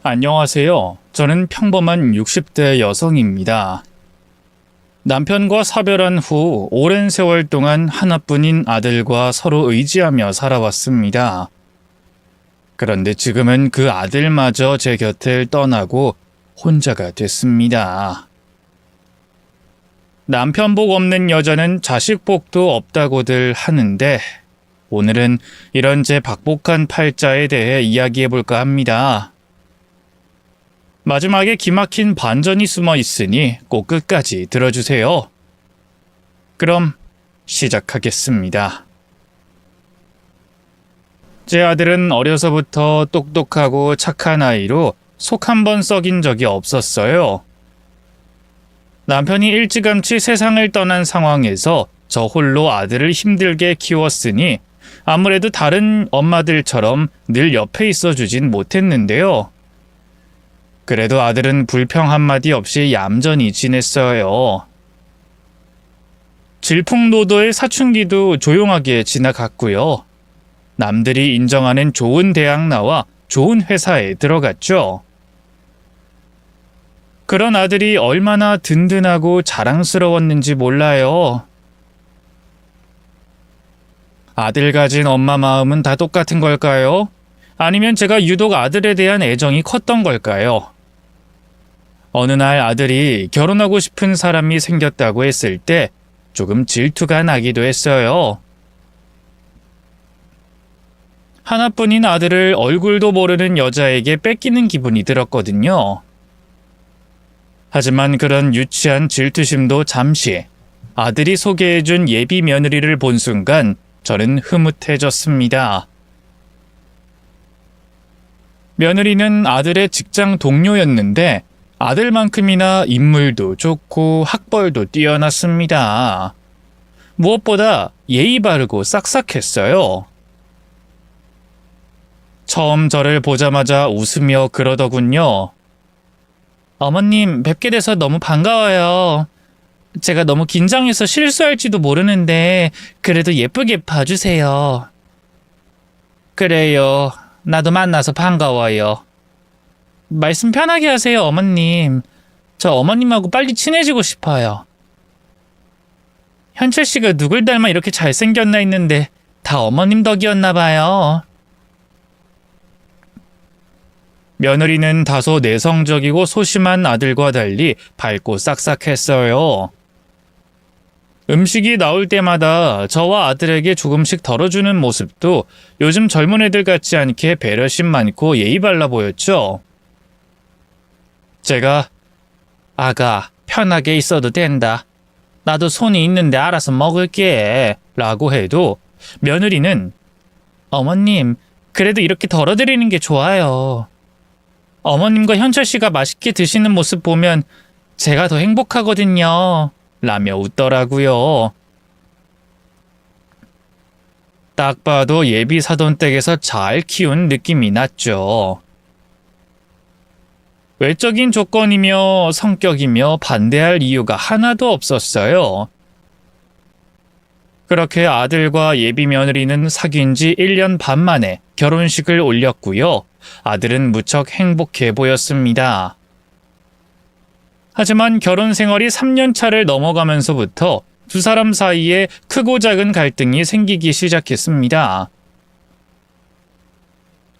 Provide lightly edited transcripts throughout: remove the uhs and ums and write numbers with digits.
안녕하세요. 저는 평범한 60대 여성입니다. 남편과 사별한 후 오랜 세월 동안 하나뿐인 아들과 서로 의지하며 살아왔습니다. 그런데 지금은 그 아들마저 제 곁을 떠나고 혼자가 됐습니다. 남편 복 없는 여자는 자식 복도 없다고들 하는데 오늘은 이런 제 박복한 팔자에 대해 이야기해볼까 합니다. 마지막에 기막힌 반전이 숨어 있으니 꼭 끝까지 들어주세요. 그럼 시작하겠습니다. 제 아들은 어려서부터 똑똑하고 착한 아이로 속 한 번 썩인 적이 없었어요. 남편이 일찌감치 세상을 떠난 상황에서 저 홀로 아들을 힘들게 키웠으니 아무래도 다른 엄마들처럼 늘 옆에 있어주진 못했는데요. 그래도 아들은 불평 한마디 없이 얌전히 지냈어요. 질풍노도의 사춘기도 조용하게 지나갔고요. 남들이 인정하는 좋은 대학 나와 좋은 회사에 들어갔죠. 그런 아들이 얼마나 든든하고 자랑스러웠는지 몰라요. 아들 가진 엄마 마음은 다 똑같은 걸까요? 아니면 제가 유독 아들에 대한 애정이 컸던 걸까요? 어느 날 아들이 결혼하고 싶은 사람이 생겼다고 했을 때 조금 질투가 나기도 했어요. 하나뿐인 아들을 얼굴도 모르는 여자에게 뺏기는 기분이 들었거든요. 하지만 그런 유치한 질투심도 잠시 아들이 소개해준 예비 며느리를 본 순간 저는 흐뭇해졌습니다. 며느리는 아들의 직장 동료였는데 아들만큼이나 인물도 좋고 학벌도 뛰어났습니다. 무엇보다 예의 바르고 싹싹했어요. 처음 저를 보자마자 웃으며 그러더군요. 어머님, 뵙게 돼서 너무 반가워요. 제가 너무 긴장해서 실수할지도 모르는데 그래도 예쁘게 봐주세요. 그래요. 나도 만나서 반가워요. 말씀 편하게 하세요, 어머님. 저 어머님하고 빨리 친해지고 싶어요. 현철 씨가 누굴 닮아 이렇게 잘생겼나 했는데 다 어머님 덕이었나 봐요. 며느리는 다소 내성적이고 소심한 아들과 달리 밝고 싹싹했어요. 음식이 나올 때마다 저와 아들에게 조금씩 덜어주는 모습도 요즘 젊은 애들 같지 않게 배려심 많고 예의 발라 보였죠. 제가 아가 편하게 있어도 된다. 나도 손이 있는데 알아서 먹을게 라고 해도 며느리는 어머님 그래도 이렇게 덜어드리는 게 좋아요. 어머님과 현철 씨가 맛있게 드시는 모습 보면 제가 더 행복하거든요 라며 웃더라고요. 딱 봐도 예비 사돈댁에서 잘 키운 느낌이 났죠. 외적인 조건이며 성격이며 반대할 이유가 하나도 없었어요. 그렇게 아들과 예비 며느리는 사귄 지 1년 반 만에 결혼식을 올렸고요. 아들은 무척 행복해 보였습니다. 하지만 결혼 생활이 3년 차를 넘어가면서부터 두 사람 사이에 크고 작은 갈등이 생기기 시작했습니다.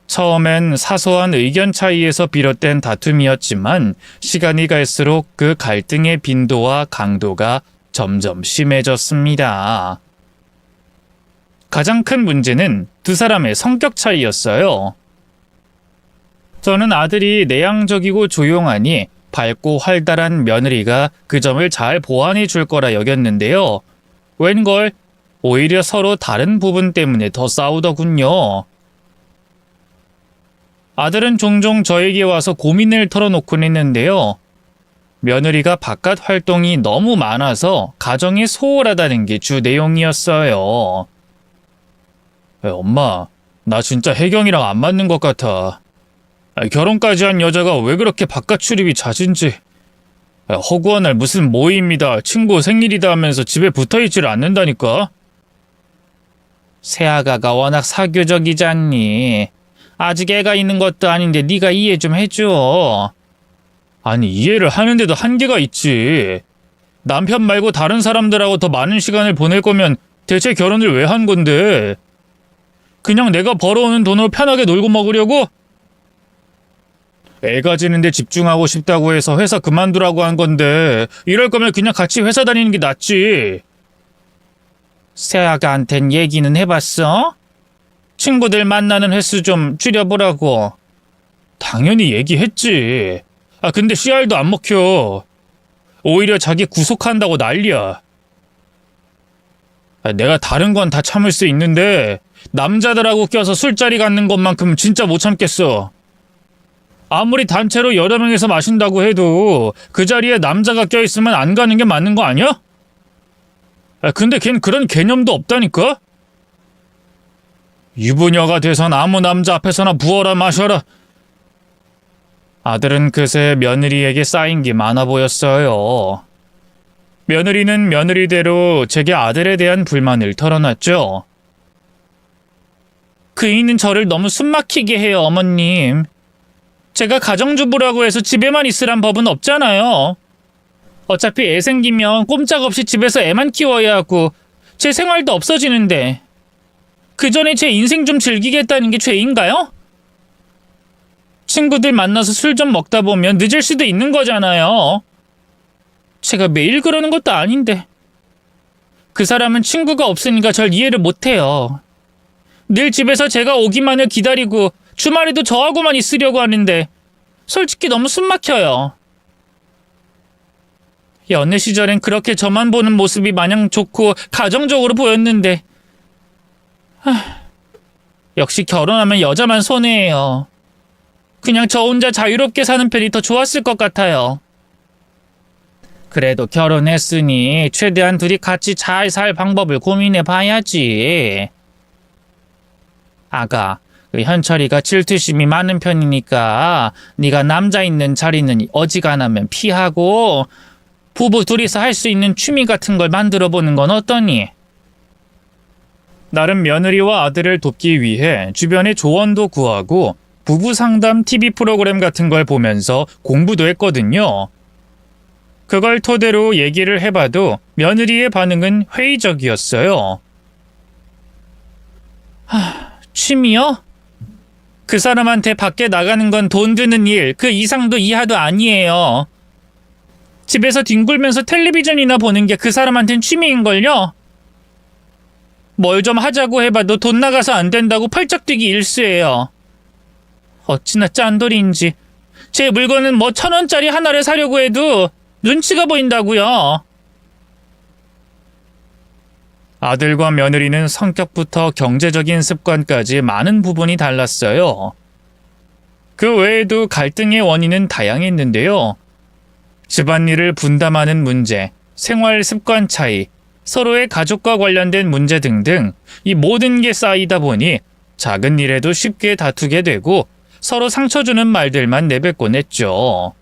처음엔 사소한 의견 차이에서 비롯된 다툼이었지만 시간이 갈수록 그 갈등의 빈도와 강도가 점점 심해졌습니다. 가장 큰 문제는 두 사람의 성격 차이였어요. 저는 아들이 내향적이고 조용하니 밝고 활달한 며느리가 그 점을 잘 보완해 줄 거라 여겼는데요. 웬걸 오히려 서로 다른 부분 때문에 더 싸우더군요. 아들은 종종 저에게 와서 고민을 털어놓곤 했는데요. 며느리가 바깥 활동이 너무 많아서 가정이 소홀하다는 게 주 내용이었어요. 엄마, 나 진짜 혜경이랑 안 맞는 것 같아. 결혼까지 한 여자가 왜 그렇게 바깥 출입이 잦은지. 허구한 날 무슨 모임이다, 친구 생일이다 하면서 집에 붙어있지를 않는다니까. 새아가가 워낙 사교적이잖니. 아직 애가 있는 것도 아닌데 네가 이해 좀 해줘. 아니, 이해를 하는데도 한계가 있지. 남편 말고 다른 사람들하고 더 많은 시간을 보낼 거면 대체 결혼을 왜 한 건데? 그냥 내가 벌어오는 돈으로 편하게 놀고 먹으려고? 애 가지는데 집중하고 싶다고 해서 회사 그만두라고 한 건데 이럴 거면 그냥 같이 회사 다니는 게 낫지. 세아가한텐 얘기는 해봤어? 친구들 만나는 횟수 좀 줄여보라고. 당연히 얘기했지. 근데 씨알도 안 먹혀. 오히려 자기 구속한다고 난리야. 내가 다른 건 다 참을 수 있는데 남자들하고 껴서 술자리 갖는 것만큼 진짜 못 참겠어. 아무리 단체로 여러 명이서 마신다고 해도 그 자리에 남자가 껴있으면 안 가는 게 맞는 거 아니야? 근데 걘 그런 개념도 없다니까? 유부녀가 돼선 아무 남자 앞에서나 부어라 마셔라. 아들은 그새 며느리에게 쌓인 게 많아 보였어요. 며느리는 며느리대로 제게 아들에 대한 불만을 털어놨죠. 그이는 저를 너무 숨막히게 해요, 어머님. 제가 가정주부라고 해서 집에만 있으란 법은 없잖아요. 어차피 애 생기면 꼼짝없이 집에서 애만 키워야 하고 제 생활도 없어지는데 그 전에 제 인생 좀 즐기겠다는 게 죄인가요? 친구들 만나서 술 좀 먹다 보면 늦을 수도 있는 거잖아요. 제가 매일 그러는 것도 아닌데. 그 사람은 친구가 없으니까 절 이해를 못해요. 늘 집에서 제가 오기만을 기다리고 주말에도 저하고만 있으려고 하는데 솔직히 너무 숨막혀요. 연애 시절엔 그렇게 저만 보는 모습이 마냥 좋고 가정적으로 보였는데 역시 결혼하면 여자만 손해예요. 그냥 저 혼자 자유롭게 사는 편이 더 좋았을 것 같아요. 그래도 결혼했으니 최대한 둘이 같이 잘 살 방법을 고민해 봐야지. 아가, 현철이가 질투심이 많은 편이니까 네가 남자 있는 자리는 어지간하면 피하고 부부 둘이서 할 수 있는 취미 같은 걸 만들어 보는 건 어떠니? 나름 며느리와 아들을 돕기 위해 주변에 조언도 구하고 부부 상담 TV 프로그램 같은 걸 보면서 공부도 했거든요. 그걸 토대로 얘기를 해봐도 며느리의 반응은 회의적이었어요. 취미요? 그 사람한테 밖에 나가는 건 돈 드는 일, 그 이상도 이하도 아니에요. 집에서 뒹굴면서 텔레비전이나 보는 게 그 사람한텐 취미인걸요? 뭘 좀 하자고 해봐도 돈 나가서 안 된다고 펄쩍 뛰기 일쑤예요. 어찌나 짠돌이인지 제 물건은 뭐 1,000원짜리 하나를 사려고 해도 눈치가 보인다고요. 아들과 며느리는 성격부터 경제적인 습관까지 많은 부분이 달랐어요. 그 외에도 갈등의 원인은 다양했는데요. 집안일을 분담하는 문제, 생활 습관 차이, 서로의 가족과 관련된 문제 등등 이 모든 게 쌓이다 보니 작은 일에도 쉽게 다투게 되고 서로 상처 주는 말들만 내뱉곤 했죠.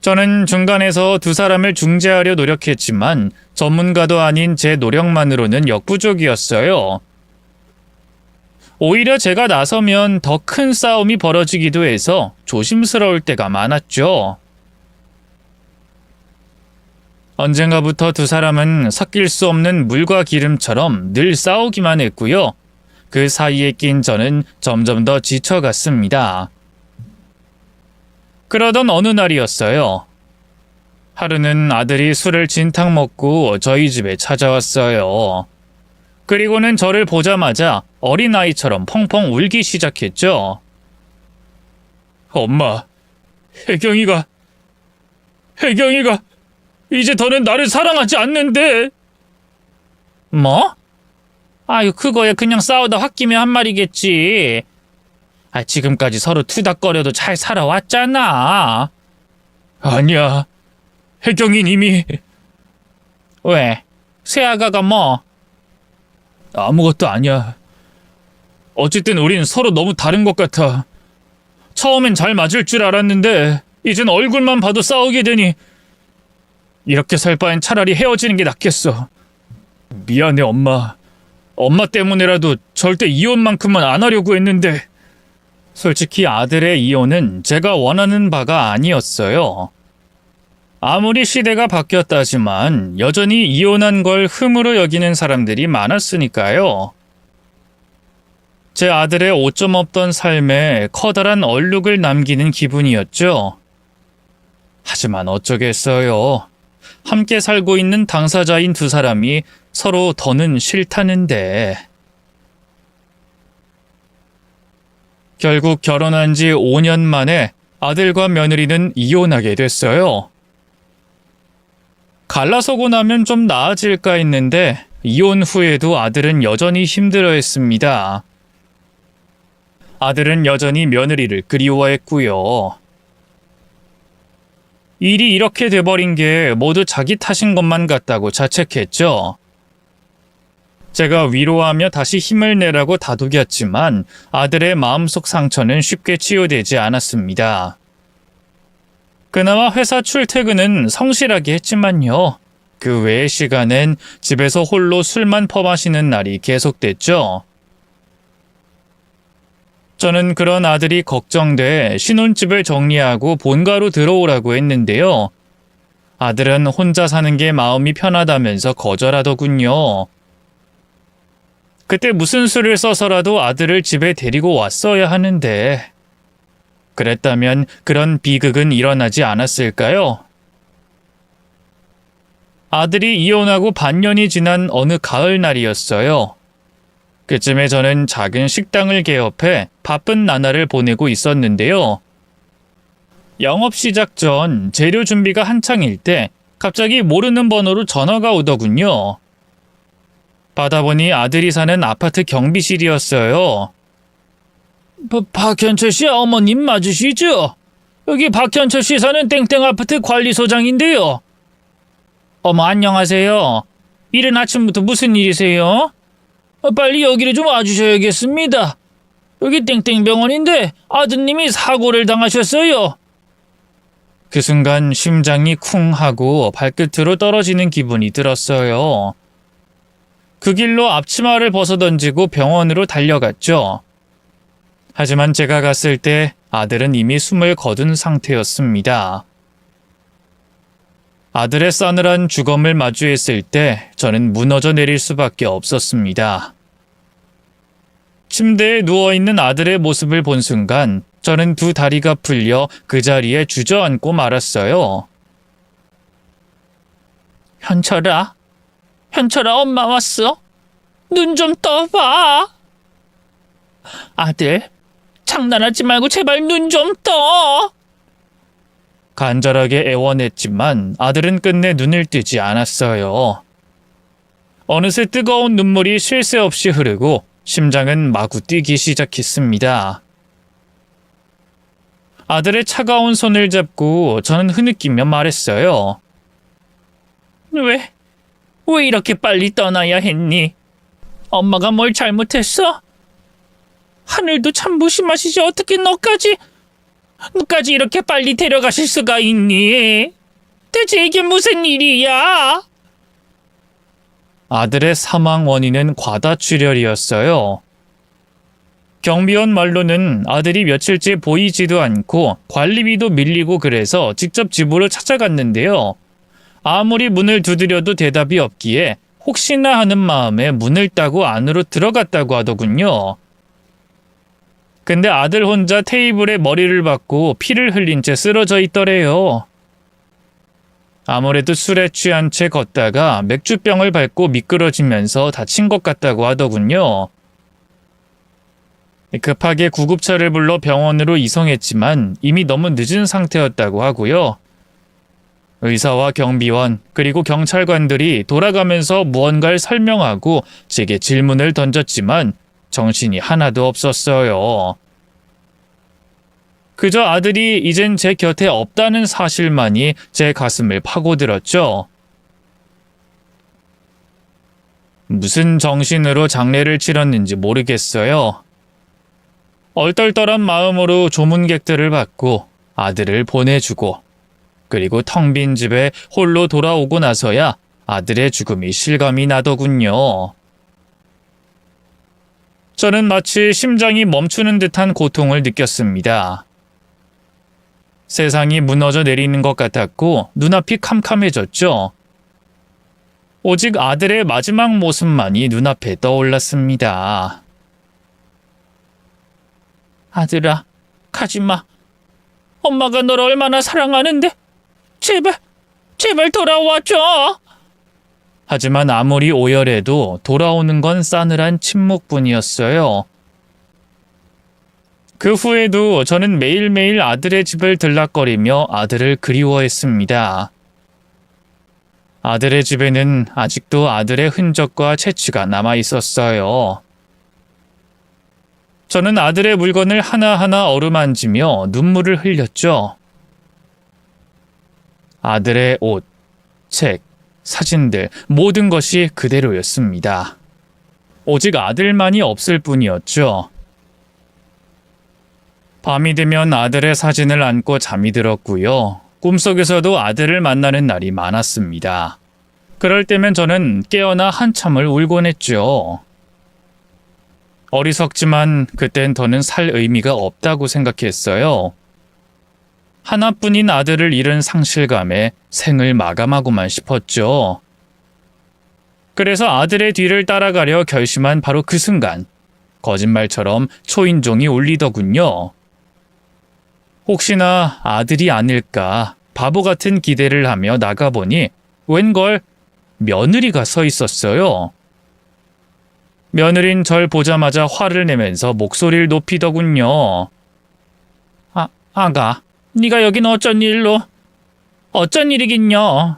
저는 중간에서 두 사람을 중재하려 노력했지만 전문가도 아닌 제 노력만으로는 역부족이었어요. 오히려 제가 나서면 더 큰 싸움이 벌어지기도 해서 조심스러울 때가 많았죠. 언젠가부터 두 사람은 섞일 수 없는 물과 기름처럼 늘 싸우기만 했고요. 그 사이에 낀 저는 점점 더 지쳐갔습니다. 그러던 어느 날이었어요. 하루는 아들이 술을 진탕 먹고 저희 집에 찾아왔어요. 그리고는 저를 보자마자 어린아이처럼 펑펑 울기 시작했죠. 엄마, 혜경이가 이제 더는 나를 사랑하지 않는데. 뭐? 아유, 그거야 그냥 싸우다 홧김에 한 말이겠지. 지금까지 서로 투닥거려도 잘 살아왔잖아. 아니야, 혜경이는 이미... 왜? 새아가가 뭐? 아무것도 아니야. 어쨌든 우린 서로 너무 다른 것 같아. 처음엔 잘 맞을 줄 알았는데 이젠 얼굴만 봐도 싸우게 되니 이렇게 살 바엔 차라리 헤어지는 게 낫겠어. 미안해, 엄마. 엄마 때문에라도 절대 이혼만큼은 안 하려고 했는데. 솔직히 아들의 이혼은 제가 원하는 바가 아니었어요. 아무리 시대가 바뀌었다지만 여전히 이혼한 걸 흠으로 여기는 사람들이 많았으니까요. 제 아들의 오점 없던 삶에 커다란 얼룩을 남기는 기분이었죠. 하지만 어쩌겠어요. 함께 살고 있는 당사자인 두 사람이 서로 더는 싫다는데. 결국 결혼한 지 5년 만에 아들과 며느리는 이혼하게 됐어요. 갈라서고 나면 좀 나아질까 했는데 이혼 후에도 아들은 여전히 힘들어했습니다. 아들은 여전히 며느리를 그리워했고요. 일이 이렇게 돼버린 게 모두 자기 탓인 것만 같다고 자책했죠. 제가 위로하며 다시 힘을 내라고 다독였지만 아들의 마음속 상처는 쉽게 치유되지 않았습니다. 그나마 회사 출퇴근은 성실하게 했지만요. 그 외의 시간엔 집에서 홀로 술만 퍼마시는 날이 계속됐죠. 저는 그런 아들이 걱정돼 신혼집을 정리하고 본가로 들어오라고 했는데요. 아들은 혼자 사는 게 마음이 편하다면서 거절하더군요. 그때 무슨 수를 써서라도 아들을 집에 데리고 왔어야 하는데 그랬다면 그런 비극은 일어나지 않았을까요? 아들이 이혼하고 반년이 지난 어느 가을 날이었어요. 그쯤에 저는 작은 식당을 개업해 바쁜 나날을 보내고 있었는데요. 영업 시작 전 재료 준비가 한창일 때 갑자기 모르는 번호로 전화가 오더군요. 받아보니 아들이 사는 아파트 경비실이었어요. 박현철 씨 어머님 맞으시죠? 여기 박현철 씨 사는 땡땡 아파트 관리소장인데요. 어머 안녕하세요. 이른 아침부터 무슨 일이세요? 빨리 여기를 좀 와주셔야겠습니다. 여기 땡땡병원인데 아드님이 사고를 당하셨어요. 그 순간 심장이 쿵 하고 발끝으로 떨어지는 기분이 들었어요. 그 길로 앞치마를 벗어던지고 병원으로 달려갔죠. 하지만 제가 갔을 때 아들은 이미 숨을 거둔 상태였습니다. 아들의 싸늘한 주검을 마주했을 때 저는 무너져 내릴 수밖에 없었습니다. 침대에 누워있는 아들의 모습을 본 순간 저는 두 다리가 풀려 그 자리에 주저앉고 말았어요. 현철아, 엄마 왔어? 눈 좀 떠봐. 아들, 장난하지 말고 제발 눈 좀 떠. 간절하게 애원했지만 아들은 끝내 눈을 뜨지 않았어요. 어느새 뜨거운 눈물이 쉴 새 없이 흐르고 심장은 마구 뛰기 시작했습니다. 아들의 차가운 손을 잡고 저는 흐느끼며 말했어요. 왜 이렇게 빨리 떠나야 했니? 엄마가 뭘 잘못했어? 하늘도 참 무심하시지 어떻게 너까지 이렇게 빨리 데려가실 수가 있니? 대체 이게 무슨 일이야? 아들의 사망 원인은 과다출혈이었어요. 경비원 말로는 아들이 며칠째 보이지도 않고 관리비도 밀리고 그래서 직접 집으로 찾아갔는데요. 아무리 문을 두드려도 대답이 없기에 혹시나 하는 마음에 문을 따고 안으로 들어갔다고 하더군요. 근데 아들 혼자 테이블에 머리를 박고 피를 흘린 채 쓰러져 있더래요. 아무래도 술에 취한 채 걷다가 맥주병을 밟고 미끄러지면서 다친 것 같다고 하더군요. 급하게 구급차를 불러 병원으로 이송했지만 이미 너무 늦은 상태였다고 하고요. 의사와 경비원 그리고 경찰관들이 돌아가면서 무언가를 설명하고 제게 질문을 던졌지만 정신이 하나도 없었어요. 그저 아들이 이젠 제 곁에 없다는 사실만이 제 가슴을 파고들었죠. 무슨 정신으로 장례를 치렀는지 모르겠어요. 얼떨떨한 마음으로 조문객들을 받고 아들을 보내주고 그리고 텅 빈 집에 홀로 돌아오고 나서야 아들의 죽음이 실감이 나더군요. 저는 마치 심장이 멈추는 듯한 고통을 느꼈습니다. 세상이 무너져 내리는 것 같았고 눈앞이 캄캄해졌죠. 오직 아들의 마지막 모습만이 눈앞에 떠올랐습니다. 아들아, 가지마. 엄마가 너를 얼마나 사랑하는데. 제발 돌아와줘. 하지만 아무리 오열해도 돌아오는 건 싸늘한 침묵뿐이었어요. 그 후에도 저는 매일매일 아들의 집을 들락거리며 아들을 그리워했습니다. 아들의 집에는 아직도 아들의 흔적과 채취가 남아 있었어요. 저는 아들의 물건을 하나하나 어루만지며 눈물을 흘렸죠. 아들의 옷, 책, 사진들 모든 것이 그대로였습니다. 오직 아들만이 없을 뿐이었죠. 밤이 되면 아들의 사진을 안고 잠이 들었고요. 꿈속에서도 아들을 만나는 날이 많았습니다. 그럴 때면 저는 깨어나 한참을 울곤 했죠. 어리석지만 그땐 더는 살 의미가 없다고 생각했어요. 하나뿐인 아들을 잃은 상실감에 생을 마감하고만 싶었죠. 그래서 아들의 뒤를 따라가려 결심한 바로 그 순간, 거짓말처럼 초인종이 울리더군요. 혹시나 아들이 아닐까 바보 같은 기대를 하며 나가보니 웬걸 며느리가 서 있었어요. 며느린 절 보자마자 화를 내면서 목소리를 높이더군요. 아가, 네가 여긴 어쩐 일로? 어쩐 일이긴요?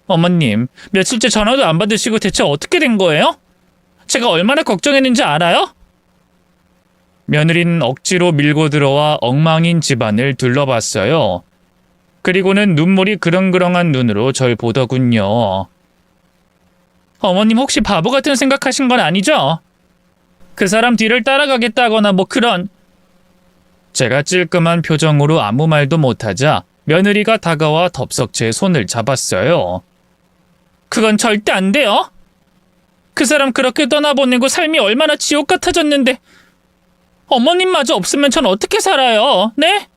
어머님, 며칠째 전화도 안 받으시고 대체 어떻게 된 거예요? 제가 얼마나 걱정했는지 알아요? 며느린 억지로 밀고 들어와 엉망인 집안을 둘러봤어요. 그리고는 눈물이 그렁그렁한 눈으로 절 보더군요. 어머님 혹시 바보 같은 생각하신 건 아니죠? 그 사람 뒤를 따라가겠다거나 뭐 그런... 제가 찔끔한 표정으로 아무 말도 못하자 며느리가 다가와 덥석 제 손을 잡았어요. 그건 절대 안 돼요. 그 사람 그렇게 떠나보내고 삶이 얼마나 지옥 같아졌는데 어머님마저 없으면 전 어떻게 살아요? 네?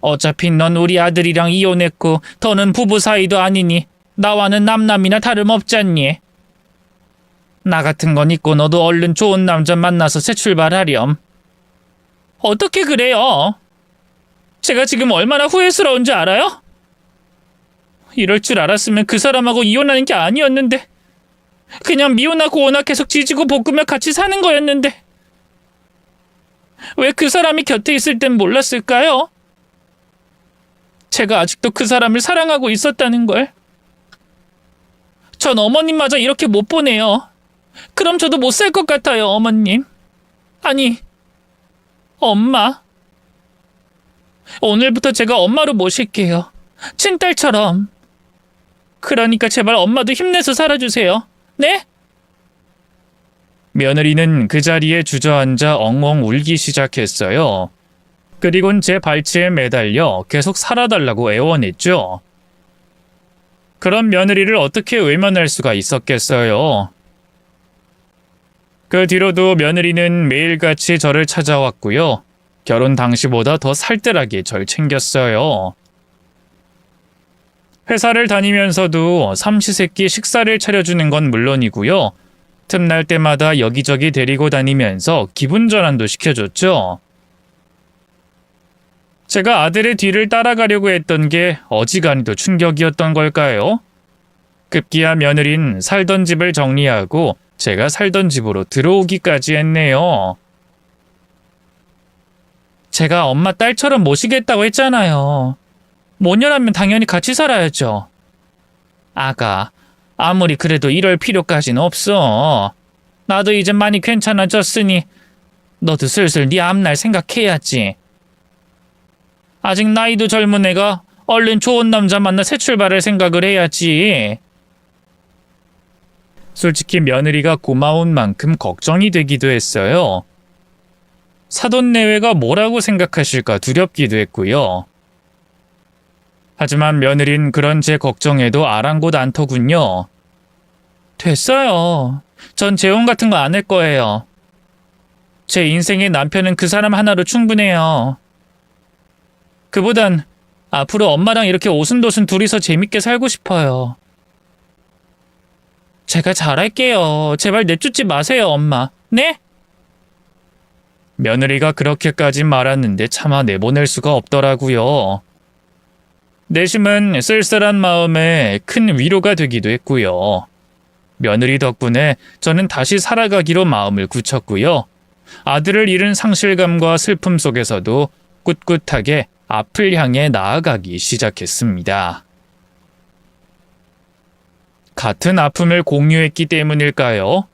어차피 넌 우리 아들이랑 이혼했고 더는 부부 사이도 아니니 나와는 남남이나 다름없잖니. 나 같은 건 있고 너도 얼른 좋은 남자 만나서 새 출발하렴. 어떻게 그래요? 제가 지금 얼마나 후회스러운지 알아요? 이럴 줄 알았으면 그 사람하고 이혼하는 게 아니었는데 그냥 미혼아 고혼아 계속 지지고 볶으며 같이 사는 거였는데 왜 그 사람이 곁에 있을 땐 몰랐을까요? 제가 아직도 그 사람을 사랑하고 있었다는 걸. 전 어머님마저 이렇게 못 보내요. 그럼 저도 못 살 것 같아요, 어머님. 아니, 엄마. 오늘부터 제가 엄마로 모실게요. 친딸처럼. 그러니까 제발 엄마도 힘내서 살아주세요. 네? 며느리는 그 자리에 주저앉아 엉엉 울기 시작했어요. 그리곤 제 발치에 매달려 계속 살아달라고 애원했죠. 그런 며느리를 어떻게 외면할 수가 있었겠어요. 그 뒤로도 며느리는 매일같이 저를 찾아왔고요. 결혼 당시보다 더 살뜰하게 절 챙겼어요. 회사를 다니면서도 삼시세끼 식사를 차려주는 건 물론이고요. 틈날 때마다 여기저기 데리고 다니면서 기분 전환도 시켜줬죠. 제가 아들의 뒤를 따라가려고 했던 게 어지간히도 충격이었던 걸까요? 급기야 며느린 살던 집을 정리하고 제가 살던 집으로 들어오기까지 했네요. 제가 엄마 딸처럼 모시겠다고 했잖아요. 모녀라면 당연히 같이 살아야죠. 아가, 아무리 그래도 이럴 필요까진 없어. 나도 이제 많이 괜찮아졌으니 너도 슬슬 네 앞날 생각해야지. 아직 나이도 젊은 애가 얼른 좋은 남자 만나 새 출발할 생각을 해야지. 솔직히 며느리가 고마운 만큼 걱정이 되기도 했어요. 사돈내외가 뭐라고 생각하실까 두렵기도 했고요. 하지만 며느린 그런 제 걱정에도 아랑곳 않더군요. 됐어요. 전 재혼 같은 거 안 할 거예요. 제 인생의 남편은 그 사람 하나로 충분해요. 그보단 앞으로 엄마랑 이렇게 오순도순 둘이서 재밌게 살고 싶어요. 제가 잘할게요. 제발 내쫓지 마세요, 엄마. 네? 며느리가 그렇게까지 말았는데 차마 내보낼 수가 없더라고요. 내심은 쓸쓸한 마음에 큰 위로가 되기도 했고요. 며느리 덕분에 저는 다시 살아가기로 마음을 굳혔고요. 아들을 잃은 상실감과 슬픔 속에서도 꿋꿋하게 앞을 향해 나아가기 시작했습니다. 같은 아픔을 공유했기 때문일까요?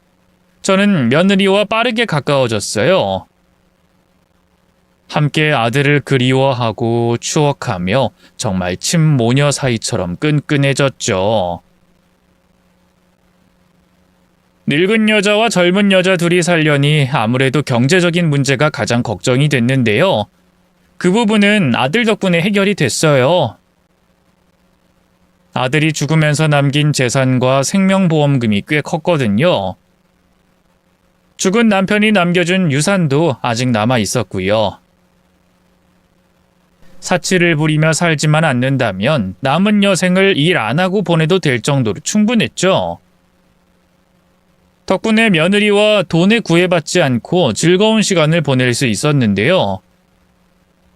저는 며느리와 빠르게 가까워졌어요. 함께 아들을 그리워하고 추억하며 정말 친모녀 사이처럼 끈끈해졌죠. 늙은 여자와 젊은 여자 둘이 살려니 아무래도 경제적인 문제가 가장 걱정이 됐는데요. 그 부분은 아들 덕분에 해결이 됐어요. 아들이 죽으면서 남긴 재산과 생명보험금이 꽤 컸거든요. 죽은 남편이 남겨준 유산도 아직 남아 있었고요. 사치를 부리며 살지만 않는다면 남은 여생을 일 안 하고 보내도 될 정도로 충분했죠. 덕분에 며느리와 돈에 구애받지 않고 즐거운 시간을 보낼 수 있었는데요.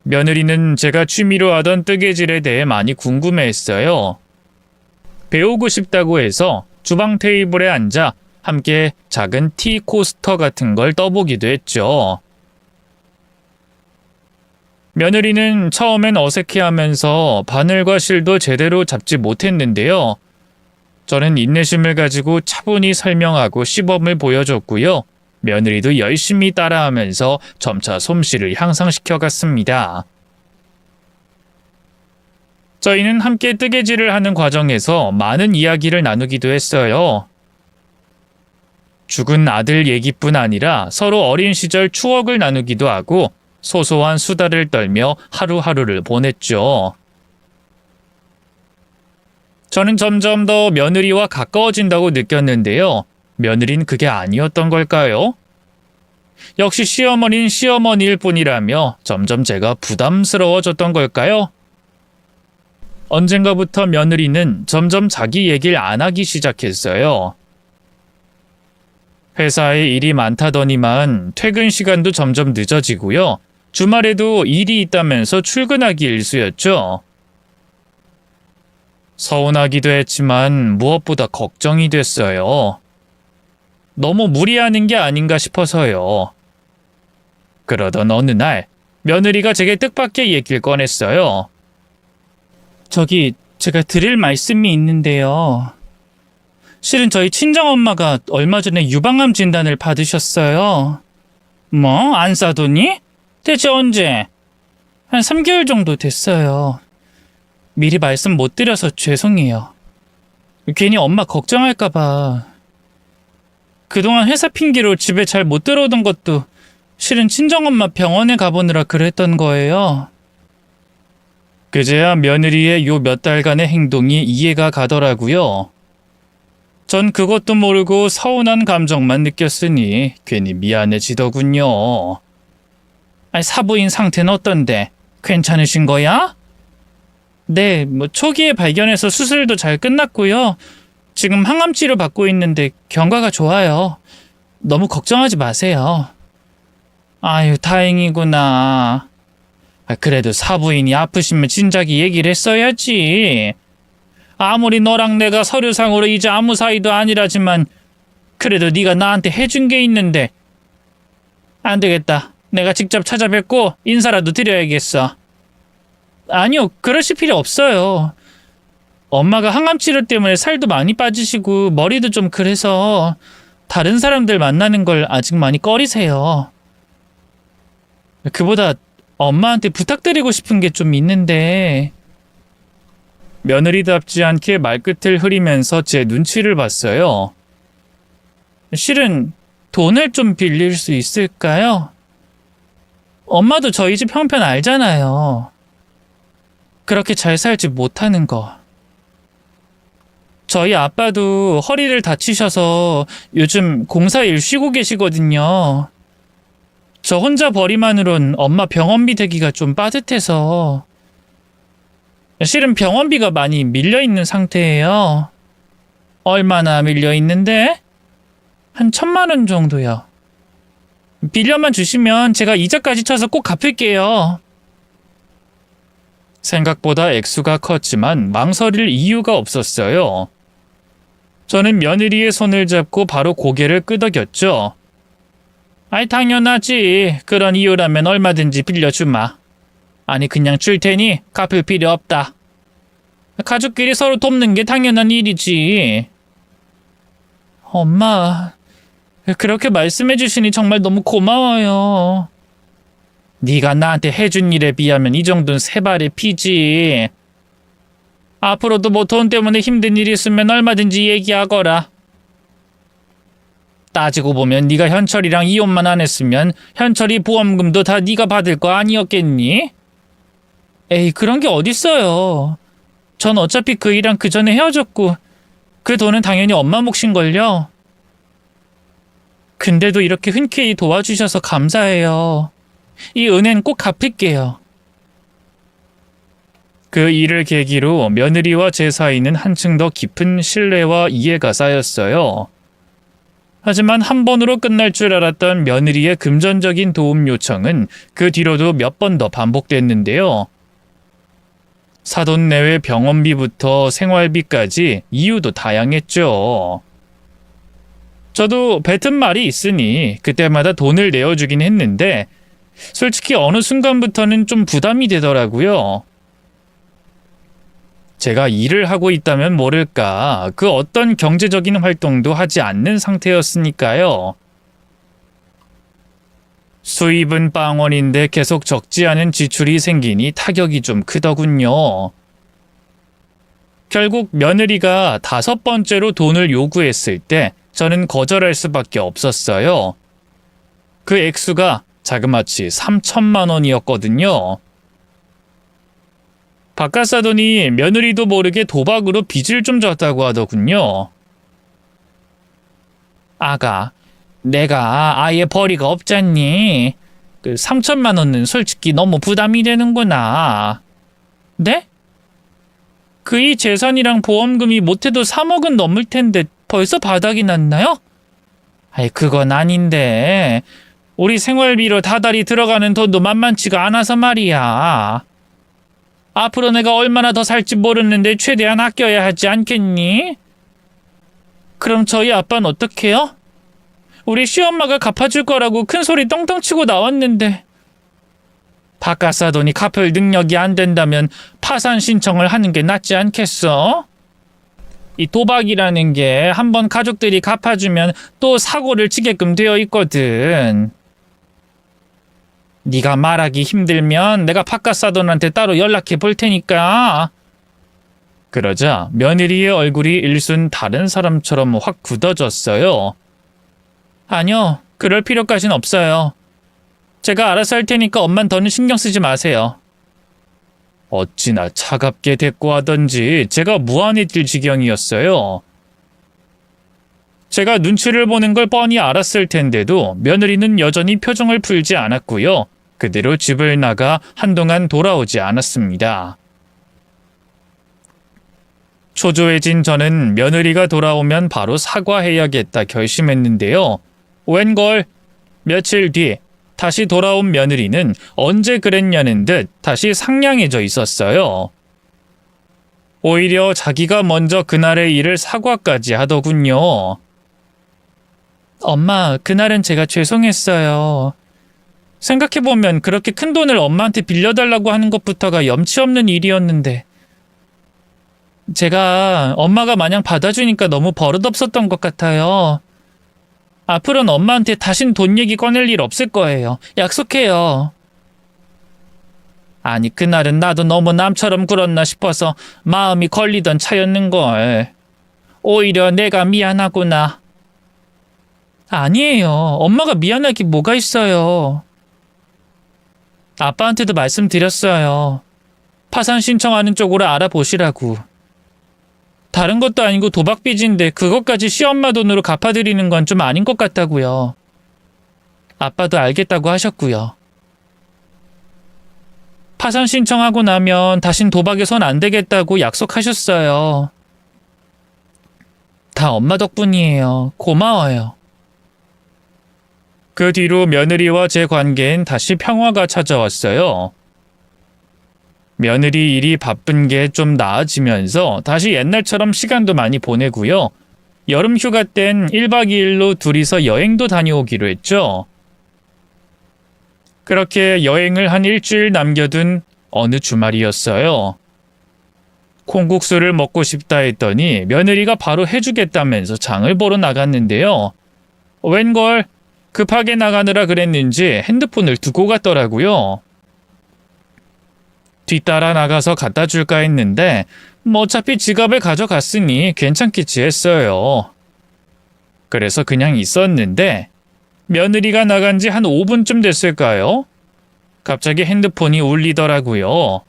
며느리는 제가 취미로 하던 뜨개질에 대해 많이 궁금해했어요. 배우고 싶다고 해서 주방 테이블에 앉아 함께 작은 티 코스터 같은 걸 떠보기도 했죠. 며느리는 처음엔 어색해하면서 바늘과 실도 제대로 잡지 못했는데요. 저는 인내심을 가지고 차분히 설명하고 시범을 보여줬고요. 며느리도 열심히 따라하면서 점차 솜씨를 향상시켜 갔습니다. 저희는 함께 뜨개질을 하는 과정에서 많은 이야기를 나누기도 했어요. 죽은 아들 얘기뿐 아니라 서로 어린 시절 추억을 나누기도 하고 소소한 수다를 떨며 하루하루를 보냈죠. 저는 점점 더 며느리와 가까워진다고 느꼈는데요. 며느리는 그게 아니었던 걸까요? 역시 시어머니는 시어머니일 뿐이라며 점점 제가 부담스러워졌던 걸까요? 언젠가부터 며느리는 점점 자기 얘기를 안 하기 시작했어요. 회사에 일이 많다더니만 퇴근 시간도 점점 늦어지고요. 주말에도 일이 있다면서 출근하기 일쑤였죠. 서운하기도 했지만 무엇보다 걱정이 됐어요. 너무 무리하는 게 아닌가 싶어서요. 그러던 어느 날 며느리가 제게 뜻밖의 얘기를 꺼냈어요. 저기 제가 드릴 말씀이 있는데요. 실은 저희 친정엄마가 얼마 전에 유방암 진단을 받으셨어요. 뭐? 안 싸더니? 대체 언제? 한 3개월 정도 됐어요. 미리 말씀 못 드려서 죄송해요. 괜히 엄마 걱정할까봐. 그동안 회사 핑계로 집에 잘 못 들어오던 것도 실은 친정엄마 병원에 가보느라 그랬던 거예요. 그제야 며느리의 요 몇 달간의 행동이 이해가 가더라고요. 전 그것도 모르고 서운한 감정만 느꼈으니 괜히 미안해지더군요. 아니, 사부인 상태는 어떤데? 괜찮으신 거야? 네, 초기에 발견해서 수술도 잘 끝났고요. 지금 항암 치료 받고 있는데 경과가 좋아요. 너무 걱정하지 마세요. 아유, 다행이구나. 그래도 사부인이 아프시면 진작에 얘기를 했어야지. 아무리 너랑 내가 서류상으로 이제 아무 사이도 아니라지만 그래도 네가 나한테 해준 게 있는데. 안 되겠다. 내가 직접 찾아뵙고 인사라도 드려야겠어. 아니요, 그러실 필요 없어요. 엄마가 항암 치료 때문에 살도 많이 빠지시고 머리도 좀 그래서 다른 사람들 만나는 걸 아직 많이 꺼리세요. 그보다 엄마한테 부탁드리고 싶은 게 좀 있는데. 며느리답지 않게 말끝을 흐리면서 제 눈치를 봤어요. 실은 돈을 좀 빌릴 수 있을까요? 엄마도 저희 집 형편 알잖아요. 그렇게 잘 살지 못하는 거. 저희 아빠도 허리를 다치셔서 요즘 공사일 쉬고 계시거든요. 저 혼자 벌이만으론 엄마 병원비 대기가 좀 빠듯해서. 실은 병원비가 많이 밀려있는 상태예요. 얼마나 밀려있는데? 한 1,000만 원 정도요. 빌려만 주시면 제가 이자까지 쳐서 꼭 갚을게요. 생각보다 액수가 컸지만 망설일 이유가 없었어요. 저는 며느리의 손을 잡고 바로 고개를 끄덕였죠. 아이, 당연하지. 그런 이유라면 얼마든지 빌려주마. 아니, 그냥 줄 테니 갚을 필요 없다. 가족끼리 서로 돕는 게 당연한 일이지. 엄마, 그렇게 말씀해 주시니 정말 너무 고마워요. 네가 나한테 해준 일에 비하면 이 정도는 세 발의 피지. 앞으로도 뭐 돈 때문에 힘든 일 있으면 얼마든지 얘기하거라. 따지고 보면 네가 현철이랑 이혼만 안 했으면 현철이 보험금도 다 네가 받을 거 아니었겠니? 에이, 그런 게 어딨어요. 전 어차피 그 일랑 그 전에 헤어졌고 그 돈은 당연히 엄마 몫인걸요. 근데도 이렇게 흔쾌히 도와주셔서 감사해요. 이 은혜는 꼭 갚을게요. 그 일을 계기로 며느리와 제 사이는 한층 더 깊은 신뢰와 이해가 쌓였어요. 하지만 한 번으로 끝날 줄 알았던 며느리의 금전적인 도움 요청은 그 뒤로도 몇 번 더 반복됐는데요. 사돈 내외 병원비부터 생활비까지 이유도 다양했죠. 저도 뱉은 말이 있으니 그때마다 돈을 내어주긴 했는데 솔직히 어느 순간부터는 좀 부담이 되더라고요. 제가 일을 하고 있다면 모를까 그 어떤 경제적인 활동도 하지 않는 상태였으니까요. 수입은 빵원인데 계속 적지 않은 지출이 생기니 타격이 좀 크더군요. 결국 며느리가 5번째로 돈을 요구했을 때 저는 거절할 수밖에 없었어요. 그 액수가 자그마치 3,000만 원이었거든요. 바깥 사돈이 며느리도 모르게 도박으로 빚을 좀 졌다고 하더군요. 아가, 내가 아예 벌이가 없잖니. 그 3,000만 원은 솔직히 너무 부담이 되는구나. 네? 그 이 재산이랑 보험금이 못해도 3억은 넘을 텐데 벌써 바닥이 났나요? 아이, 그건 아닌데. 우리 생활비로 다달이 들어가는 돈도 만만치가 않아서 말이야. 앞으로 내가 얼마나 더 살지 모르는데 최대한 아껴야 하지 않겠니? 그럼 저희 아빠는 어떡해요? 우리 시엄마가 갚아줄 거라고 큰 소리 떵떵 치고 나왔는데. 바깥 사돈이 갚을 능력이 안 된다면 파산 신청을 하는 게 낫지 않겠어? 이 도박이라는 게 한번 가족들이 갚아주면 또 사고를 치게끔 되어 있거든. 네가 말하기 힘들면 내가 바깥 사돈한테 따로 연락해 볼 테니까. 그러자 며느리의 얼굴이 일순 다른 사람처럼 확 굳어졌어요. 아니요, 그럴 필요까진 없어요. 제가 알아서 할 테니까 엄만 더는 신경 쓰지 마세요. 어찌나 차갑게 대꾸하던지 제가 무안해질 지경이었어요. 제가 눈치를 보는 걸 뻔히 알았을 텐데도 며느리는 여전히 표정을 풀지 않았고요. 그대로 집을 나가 한동안 돌아오지 않았습니다. 초조해진 저는 며느리가 돌아오면 바로 사과해야겠다 결심했는데요. 웬걸 며칠 뒤 다시 돌아온 며느리는 언제 그랬냐는 듯 다시 상냥해져 있었어요. 오히려 자기가 먼저 그날의 일을 사과까지 하더군요. 엄마, 그날은 제가 죄송했어요. 생각해보면 그렇게 큰 돈을 엄마한테 빌려달라고 하는 것부터가 염치 없는 일이었는데 제가 엄마가 마냥 받아주니까 너무 버릇없었던 것 같아요. 앞으로는 엄마한테 다신 돈 얘기 꺼낼 일 없을 거예요. 약속해요. 아니, 그날은 나도 너무 남처럼 굴었나 싶어서 마음이 걸리던 차였는걸. 오히려 내가 미안하구나. 아니에요. 엄마가 미안할 게 뭐가 있어요. 아빠한테도 말씀드렸어요. 파산 신청하는 쪽으로 알아보시라고. 다른 것도 아니고 도박 빚인데 그것까지 시엄마 돈으로 갚아드리는 건 좀 아닌 것 같다고요. 아빠도 알겠다고 하셨고요. 파산 신청하고 나면 다신 도박에 손 안 대겠다고 약속하셨어요. 다 엄마 덕분이에요. 고마워요. 그 뒤로 며느리와 제 관계엔 다시 평화가 찾아왔어요. 며느리 일이 바쁜 게 좀 나아지면서 다시 옛날처럼 시간도 많이 보내고요. 여름 휴가 땐 1박 2일로 둘이서 여행도 다녀오기로 했죠. 그렇게 여행을 한 일주일 남겨둔 어느 주말이었어요. 콩국수를 먹고 싶다 했더니 며느리가 바로 해주겠다면서 장을 보러 나갔는데요. 웬걸 급하게 나가느라 그랬는지 핸드폰을 두고 갔더라고요. 뒤따라 나가서 갖다 줄까 했는데 어차피 지갑을 가져갔으니 괜찮겠지 했어요. 그래서 그냥 있었는데 며느리가 나간 지 한 5분쯤 됐을까요? 갑자기 핸드폰이 울리더라고요.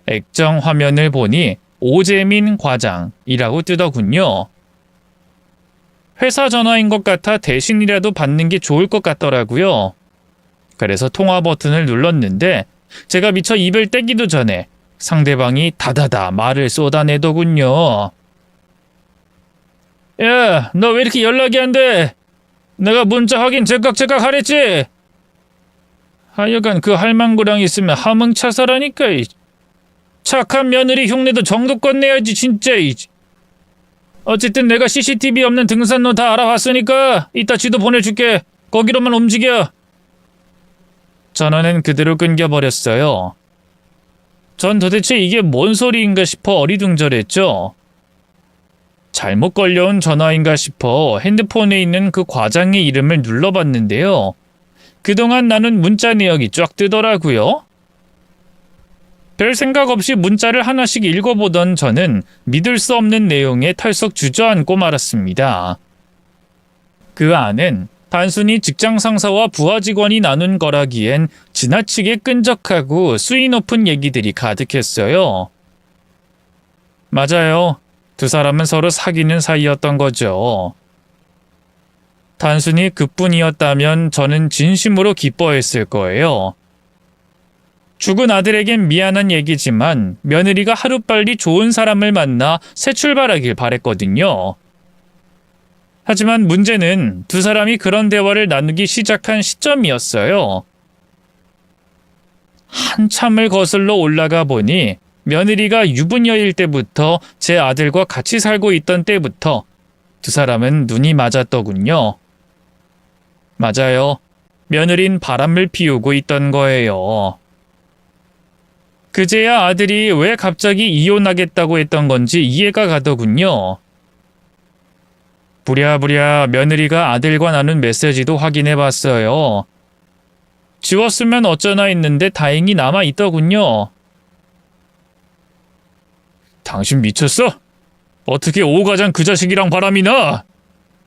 액정 화면을 보니 오재민 과장이라고 뜨더군요. 회사 전화인 것 같아 대신이라도 받는 게 좋을 것 같더라고요. 그래서 통화 버튼을 눌렀는데 제가 미처 입을 떼기도 전에 상대방이 다다다 말을 쏟아내더군요. 야, 너 왜 이렇게 연락이 안 돼? 내가 문자 확인 제깍제깍 하랬지? 하여간 그 할망구랑 있으면 하멍차사라니까. 착한 며느리 흉내도 정도껏 내야지 진짜. 어쨌든 내가 CCTV 없는 등산로 다 알아봤으니까 이따 지도 보내줄게. 거기로만 움직여. 전화는 그대로 끊겨버렸어요. 전 도대체 이게 뭔 소리인가 싶어 어리둥절했죠. 잘못 걸려온 전화인가 싶어 핸드폰에 있는 그 과장의 이름을 눌러봤는데요. 그동안 나눈 문자 내역이 쫙 뜨더라고요. 별 생각 없이 문자를 하나씩 읽어보던 저는 믿을 수 없는 내용에 털썩 주저앉고 말았습니다. 그 안엔 단순히 직장 상사와 부하 직원이 나눈 거라기엔 지나치게 끈적하고 수위 높은 얘기들이 가득했어요. 맞아요. 두 사람은 서로 사귀는 사이였던 거죠. 단순히 그뿐이었다면 저는 진심으로 기뻐했을 거예요. 죽은 아들에겐 미안한 얘기지만 며느리가 하루빨리 좋은 사람을 만나 새 출발하길 바랬거든요. 하지만 문제는 두 사람이 그런 대화를 나누기 시작한 시점이었어요. 한참을 거슬러 올라가 보니 며느리가 유부녀일 때부터 제 아들과 같이 살고 있던 때부터 두 사람은 눈이 맞았더군요. 맞아요. 며느린 바람을 피우고 있던 거예요. 그제야 아들이 왜 갑자기 이혼하겠다고 했던 건지 이해가 가더군요. 부랴부랴 며느리가 아들과 나눈 메시지도 확인해봤어요. 지웠으면 어쩌나 했는데 다행히 남아있더군요. 당신 미쳤어? 어떻게 오 과장 그 자식이랑 바람이 나?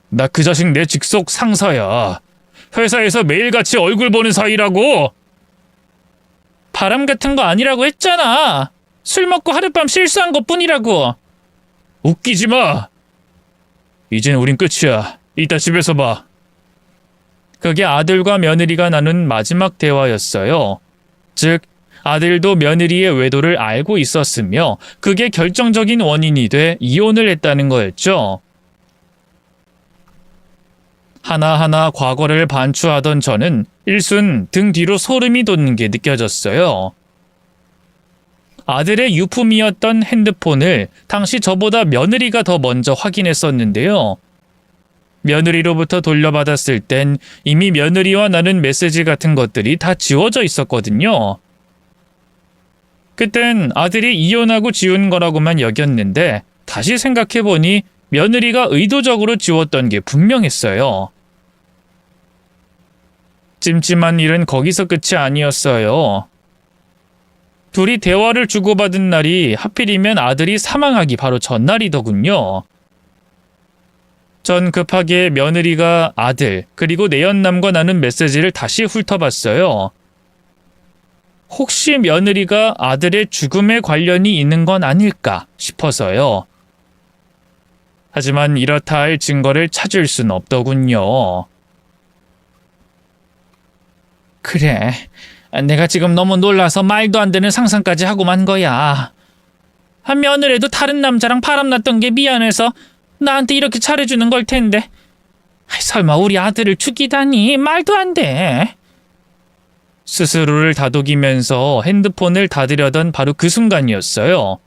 나 그 자식 내 직속 상사야. 회사에서 매일같이 얼굴 보는 사이라고. 바람 같은 거 아니라고 했잖아. 술 먹고 하룻밤 실수한 것뿐이라고. 웃기지 마. 이젠 우린 끝이야. 이따 집에서 봐. 그게 아들과 며느리가 나눈 마지막 대화였어요. 즉 아들도 며느리의 외도를 알고 있었으며 그게 결정적인 원인이 돼 이혼을 했다는 거였죠. 하나하나 과거를 반추하던 저는 일순 등 뒤로 소름이 돋는 게 느껴졌어요. 아들의 유품이었던 핸드폰을 당시 저보다 며느리가 더 먼저 확인했었는데요. 며느리로부터 돌려받았을 땐 이미 며느리와 나눈 메시지 같은 것들이 다 지워져 있었거든요. 그땐 아들이 이혼하고 지운 거라고만 여겼는데 다시 생각해보니 며느리가 의도적으로 지웠던 게 분명했어요. 찜찜한 일은 거기서 끝이 아니었어요. 둘이 대화를 주고받은 날이 하필이면 아들이 사망하기 바로 전날이더군요. 전 급하게 며느리가 아들 그리고 내연남과 나눈 메시지를 다시 훑어봤어요. 혹시 며느리가 아들의 죽음에 관련이 있는 건 아닐까 싶어서요. 하지만 이렇다 할 증거를 찾을 순 없더군요. 그래, 내가 지금 너무 놀라서 말도 안 되는 상상까지 하고 만 거야. 한 며느리도 다른 남자랑 바람났던 게 미안해서 나한테 이렇게 잘해주는 걸 텐데 설마 우리 아들을 죽이다니 말도 안 돼. 스스로를 다독이면서 핸드폰을 닫으려던 바로 그 순간이었어요.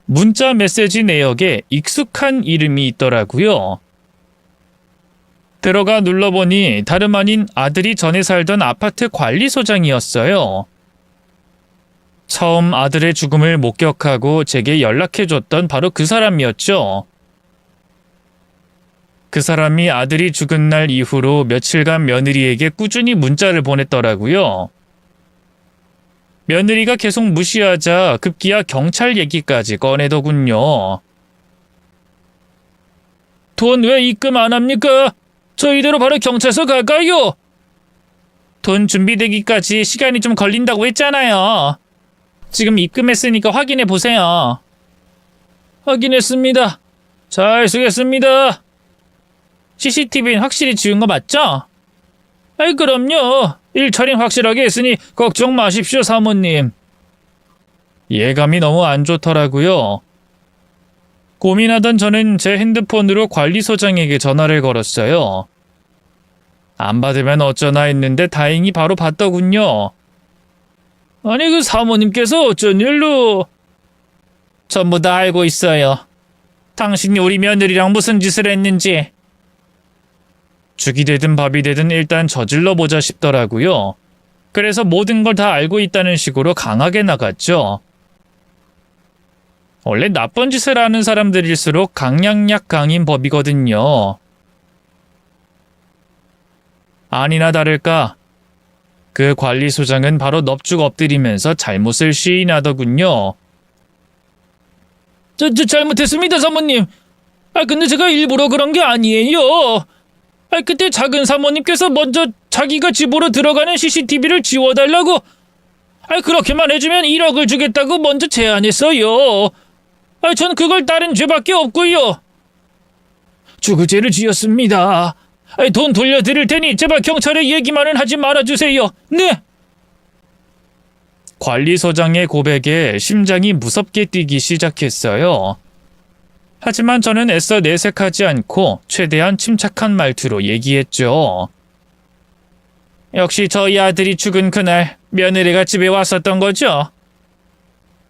문자 메시지 내역에 익숙한 이름이 있더라고요. 들어가 눌러보니 다름 아닌 아들이 전에 살던 아파트 관리소장이었어요. 처음 아들의 죽음을 목격하고 제게 연락해줬던 바로 그 사람이었죠. 그 사람이 아들이 죽은 날 이후로 며칠간 며느리에게 꾸준히 문자를 보냈더라고요. 며느리가 계속 무시하자 급기야 경찰 얘기까지 꺼내더군요. 돈 왜 입금 안 합니까? 저 이대로 바로 경찰서 갈까요? 돈 준비되기까지 시간이 좀 걸린다고 했잖아요. 지금 입금했으니까 확인해 보세요. 확인했습니다. 잘 쓰겠습니다. CCTV는 확실히 지운 거 맞죠? 아이 그럼요. 일 처리 확실하게 했으니 걱정 마십시오 사모님. 예감이 너무 안 좋더라고요. 고민하던 저는 제 핸드폰으로 관리소장에게 전화를 걸었어요. 안 받으면 어쩌나 했는데 다행히 바로 받더군요. 아니 그 사모님께서 어쩐 일로? 전부 다 알고 있어요. 당신이 우리 며느리랑 무슨 짓을 했는지. 죽이 되든 밥이 되든 일단 저질러 보자 싶더라고요. 그래서 모든 걸 다 알고 있다는 식으로 강하게 나갔죠. 원래 나쁜 짓을 하는 사람들일수록 강약약 강인 법이거든요. 아니나 다를까 그 관리소장은 바로 넙죽 엎드리면서 잘못을 시인하더군요. 저 잘못했습니다 사모님. 근데 제가 일부러 그런 게 아니에요. 그때 작은 사모님께서 먼저 자기가 집으로 들어가는 CCTV를 지워달라고 그렇게만 해주면 1억을 주겠다고 먼저 제안했어요. 전 그걸 따른 죄밖에 없고요. 주거죄를 지었습니다. 돈 돌려드릴 테니 제발 경찰에 얘기만은 하지 말아주세요. 네. 관리소장의 고백에 심장이 무섭게 뛰기 시작했어요. 하지만 저는 애써 내색하지 않고 최대한 침착한 말투로 얘기했죠. 역시 저희 아들이 죽은 그날 며느리가 집에 왔었던 거죠?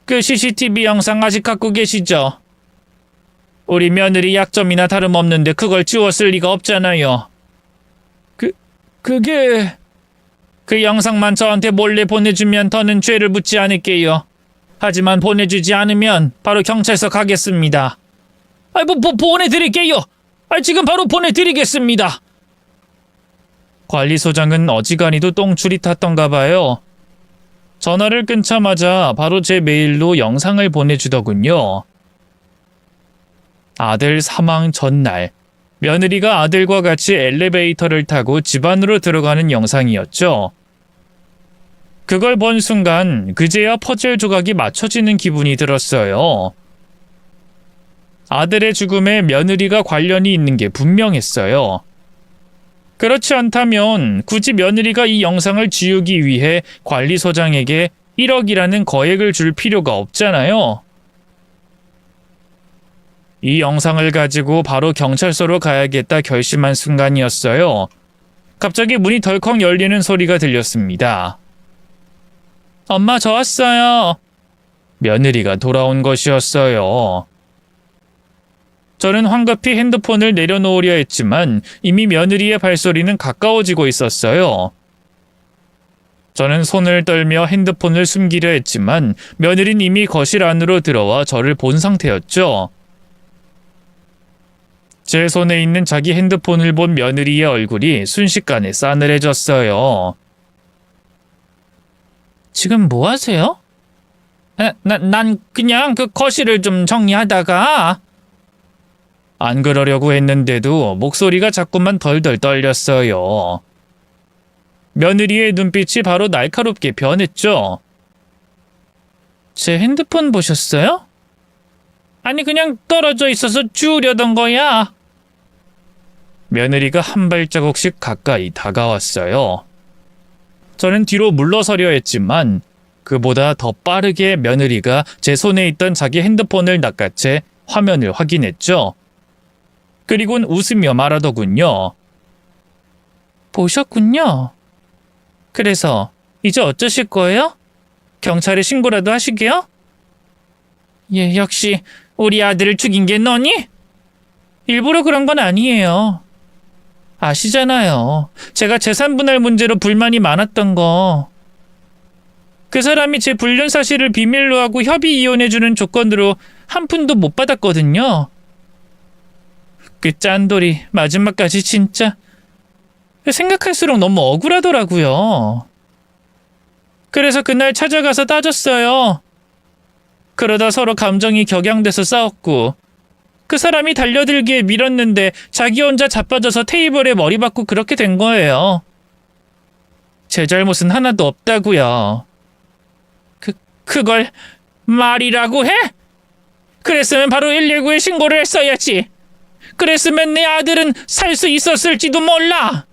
그 CCTV 영상 아직 갖고 계시죠? 우리 며느리 약점이나 다름없는데 그걸 지웠을 리가 없잖아요. 그게... 그 영상만 저한테 몰래 보내주면 더는 죄를 묻지 않을게요. 하지만 보내주지 않으면 바로 경찰서 가겠습니다. 보내드릴게요. 지금 바로 보내드리겠습니다. 관리소장은 어지간히도 똥줄이 탔던가 봐요. 전화를 끊자마자 바로 제 메일로 영상을 보내주더군요. 아들 사망 전날, 며느리가 아들과 같이 엘리베이터를 타고 집 안으로 들어가는 영상이었죠. 그걸 본 순간 그제야 퍼즐 조각이 맞춰지는 기분이 들었어요. 아들의 죽음에 며느리가 관련이 있는 게 분명했어요. 그렇지 않다면 굳이 며느리가 이 영상을 지우기 위해 관리소장에게 1억이라는 거액을 줄 필요가 없잖아요. 이 영상을 가지고 바로 경찰서로 가야겠다 결심한 순간이었어요. 갑자기 문이 덜컥 열리는 소리가 들렸습니다. 엄마, 저 왔어요. 며느리가 돌아온 것이었어요. 저는 황급히 핸드폰을 내려놓으려 했지만 이미 며느리의 발소리는 가까워지고 있었어요. 저는 손을 떨며 핸드폰을 숨기려 했지만 며느리는 이미 거실 안으로 들어와 저를 본 상태였죠. 제 손에 있는 자기 핸드폰을 본 며느리의 얼굴이 순식간에 싸늘해졌어요. 지금 뭐 하세요? 난 그냥 그 거실을 좀 정리하다가... 안 그러려고 했는데도 목소리가 자꾸만 덜덜 떨렸어요. 며느리의 눈빛이 바로 날카롭게 변했죠. 제 핸드폰 보셨어요? 아니 그냥 떨어져 있어서 주우려던 거야. 며느리가 한 발자국씩 가까이 다가왔어요. 저는 뒤로 물러서려 했지만 그보다 더 빠르게 며느리가 제 손에 있던 자기 핸드폰을 낚아채 화면을 확인했죠. 그리곤 웃으며 말하더군요. 보셨군요. 그래서 이제 어쩌실 거예요? 경찰에 신고라도 하시게요? 예, 역시 우리 아들을 죽인 게 너니? 일부러 그런 건 아니에요. 아시잖아요. 제가 재산 분할 문제로 불만이 많았던 거. 그 사람이 제 불륜 사실을 비밀로 하고 협의 이혼해주는 조건으로 한 푼도 못 받았거든요. 그 짠돌이 마지막까지 진짜 생각할수록 너무 억울하더라고요. 그래서 그날 찾아가서 따졌어요. 그러다 서로 감정이 격양돼서 싸웠고 그 사람이 달려들기에 밀었는데 자기 혼자 자빠져서 테이블에 머리 박고 그렇게 된 거예요. 제 잘못은 하나도 없다고요. 그걸 말이라고 해? 그랬으면 바로 119에 신고를 했어야지. 그랬으면 내 아들은 살 수 있었을지도 몰라.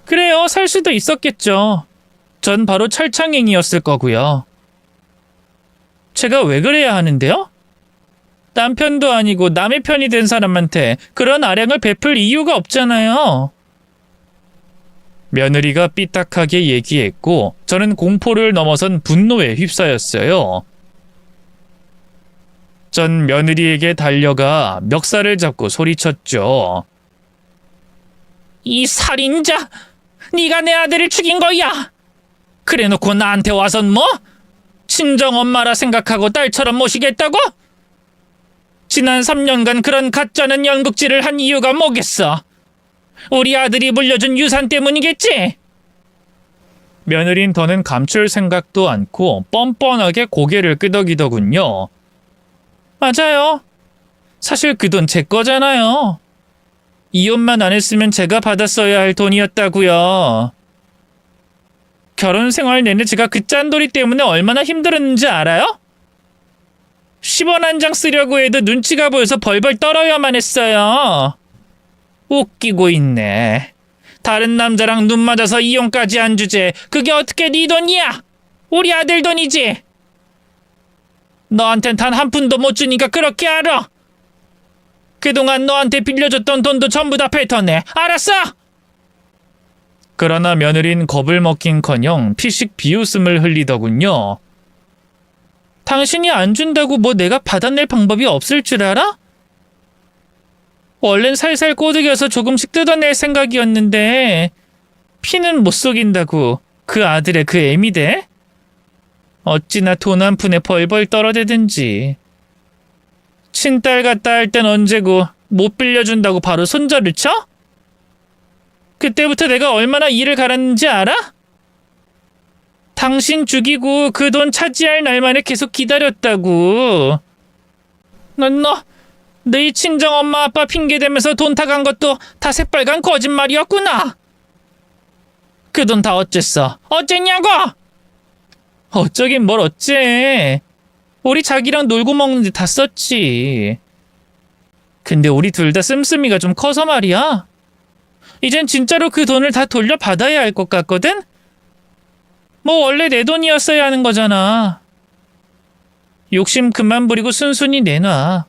그래요, 살 수도 있었겠죠. 전 바로 철창행위였을 거고요. 제가 왜 그래야 하는데요? 남편도 아니고 남의 편이 된 사람한테 그런 아량을 베풀 이유가 없잖아요. 며느리가 삐딱하게 얘기했고 저는 공포를 넘어선 분노에 휩싸였어요. 전 며느리에게 달려가 멱살을 잡고 소리쳤죠. 이 살인자! 네가 내 아들을 죽인 거야! 그래놓고 나한테 와선 뭐? 친정엄마라 생각하고 딸처럼 모시겠다고? 지난 3년간 그런 가짜는 연극질을 한 이유가 뭐겠어? 우리 아들이 물려준 유산 때문이겠지? 며느린 더는 감출 생각도 않고 뻔뻔하게 고개를 끄덕이더군요. 맞아요. 사실 그 돈 제 거잖아요. 이혼만 안 했으면 제가 받았어야 할 돈이었다고요. 결혼 생활 내내 제가 그 짠돌이 때문에 얼마나 힘들었는지 알아요? 10원 한 장 쓰려고 해도 눈치가 보여서 벌벌 떨어야만 했어요. 웃기고 있네. 다른 남자랑 눈 맞아서 이혼까지 한 주제 그게 어떻게 네 돈이야? 우리 아들 돈이지. 너한텐 단 한 푼도 못 주니까 그렇게 알아. 그동안 너한테 빌려줬던 돈도 전부 다 뱉어내. 알았어? 그러나 며느린 겁을 먹긴커녕 피식 비웃음을 흘리더군요. 당신이 안 준다고 뭐 내가 받아낼 방법이 없을 줄 알아? 원래는 살살 꼬드겨서 조금씩 뜯어낼 생각이었는데 피는 못 속인다고 그 아들의 그 애미 돼? 어찌나 돈 한 푼에 벌벌 떨어대든지. 친딸 같다 할 땐 언제고 못 빌려준다고 바로 손절을 쳐? 그때부터 내가 얼마나 일을 갈았는지 알아? 당신 죽이고 그 돈 차지할 날만을 계속 기다렸다고. 너희 친정 엄마 아빠 핑계대면서 돈 타간 것도 다 새빨간 거짓말이었구나. 그 돈 다 어쨌어? 어쨌냐고? 어쩌긴 뭘 어째. 우리 자기랑 놀고 먹는데 다 썼지. 근데 우리 둘 다 씀씀이가 좀 커서 말이야. 이젠 진짜로 그 돈을 다 돌려받아야 할 것 같거든? 뭐 원래 내 돈이었어야 하는 거잖아. 욕심 그만 부리고 순순히 내놔.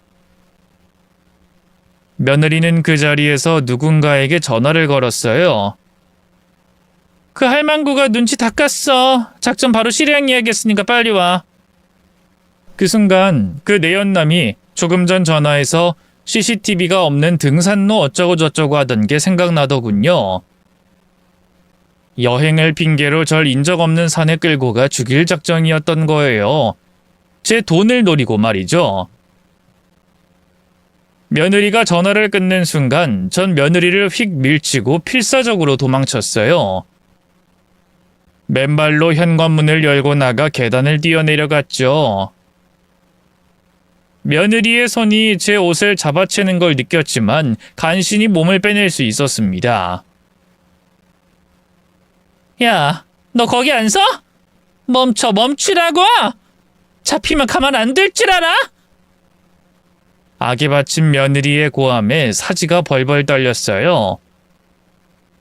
며느리는 그 자리에서 누군가에게 전화를 걸었어요. 그 할망구가 눈치 다 깠어. 작전 바로 실행해야겠으니까 빨리 와. 그 순간 그 내연남이 조금 전 전화해서 CCTV가 없는 등산로 어쩌고저쩌고 하던 게 생각나더군요. 여행을 핑계로 절 인적 없는 산에 끌고 가 죽일 작정이었던 거예요. 제 돈을 노리고 말이죠. 며느리가 전화를 끊는 순간 전 며느리를 휙 밀치고 필사적으로 도망쳤어요. 맨발로 현관문을 열고 나가 계단을 뛰어내려갔죠. 며느리의 손이 제 옷을 잡아채는 걸 느꼈지만 간신히 몸을 빼낼 수 있었습니다. 야, 너 거기 안 서? 멈추라고! 잡히면 가만 안 둘 줄 알아? 악에 바친 며느리의 고함에 사지가 벌벌 떨렸어요.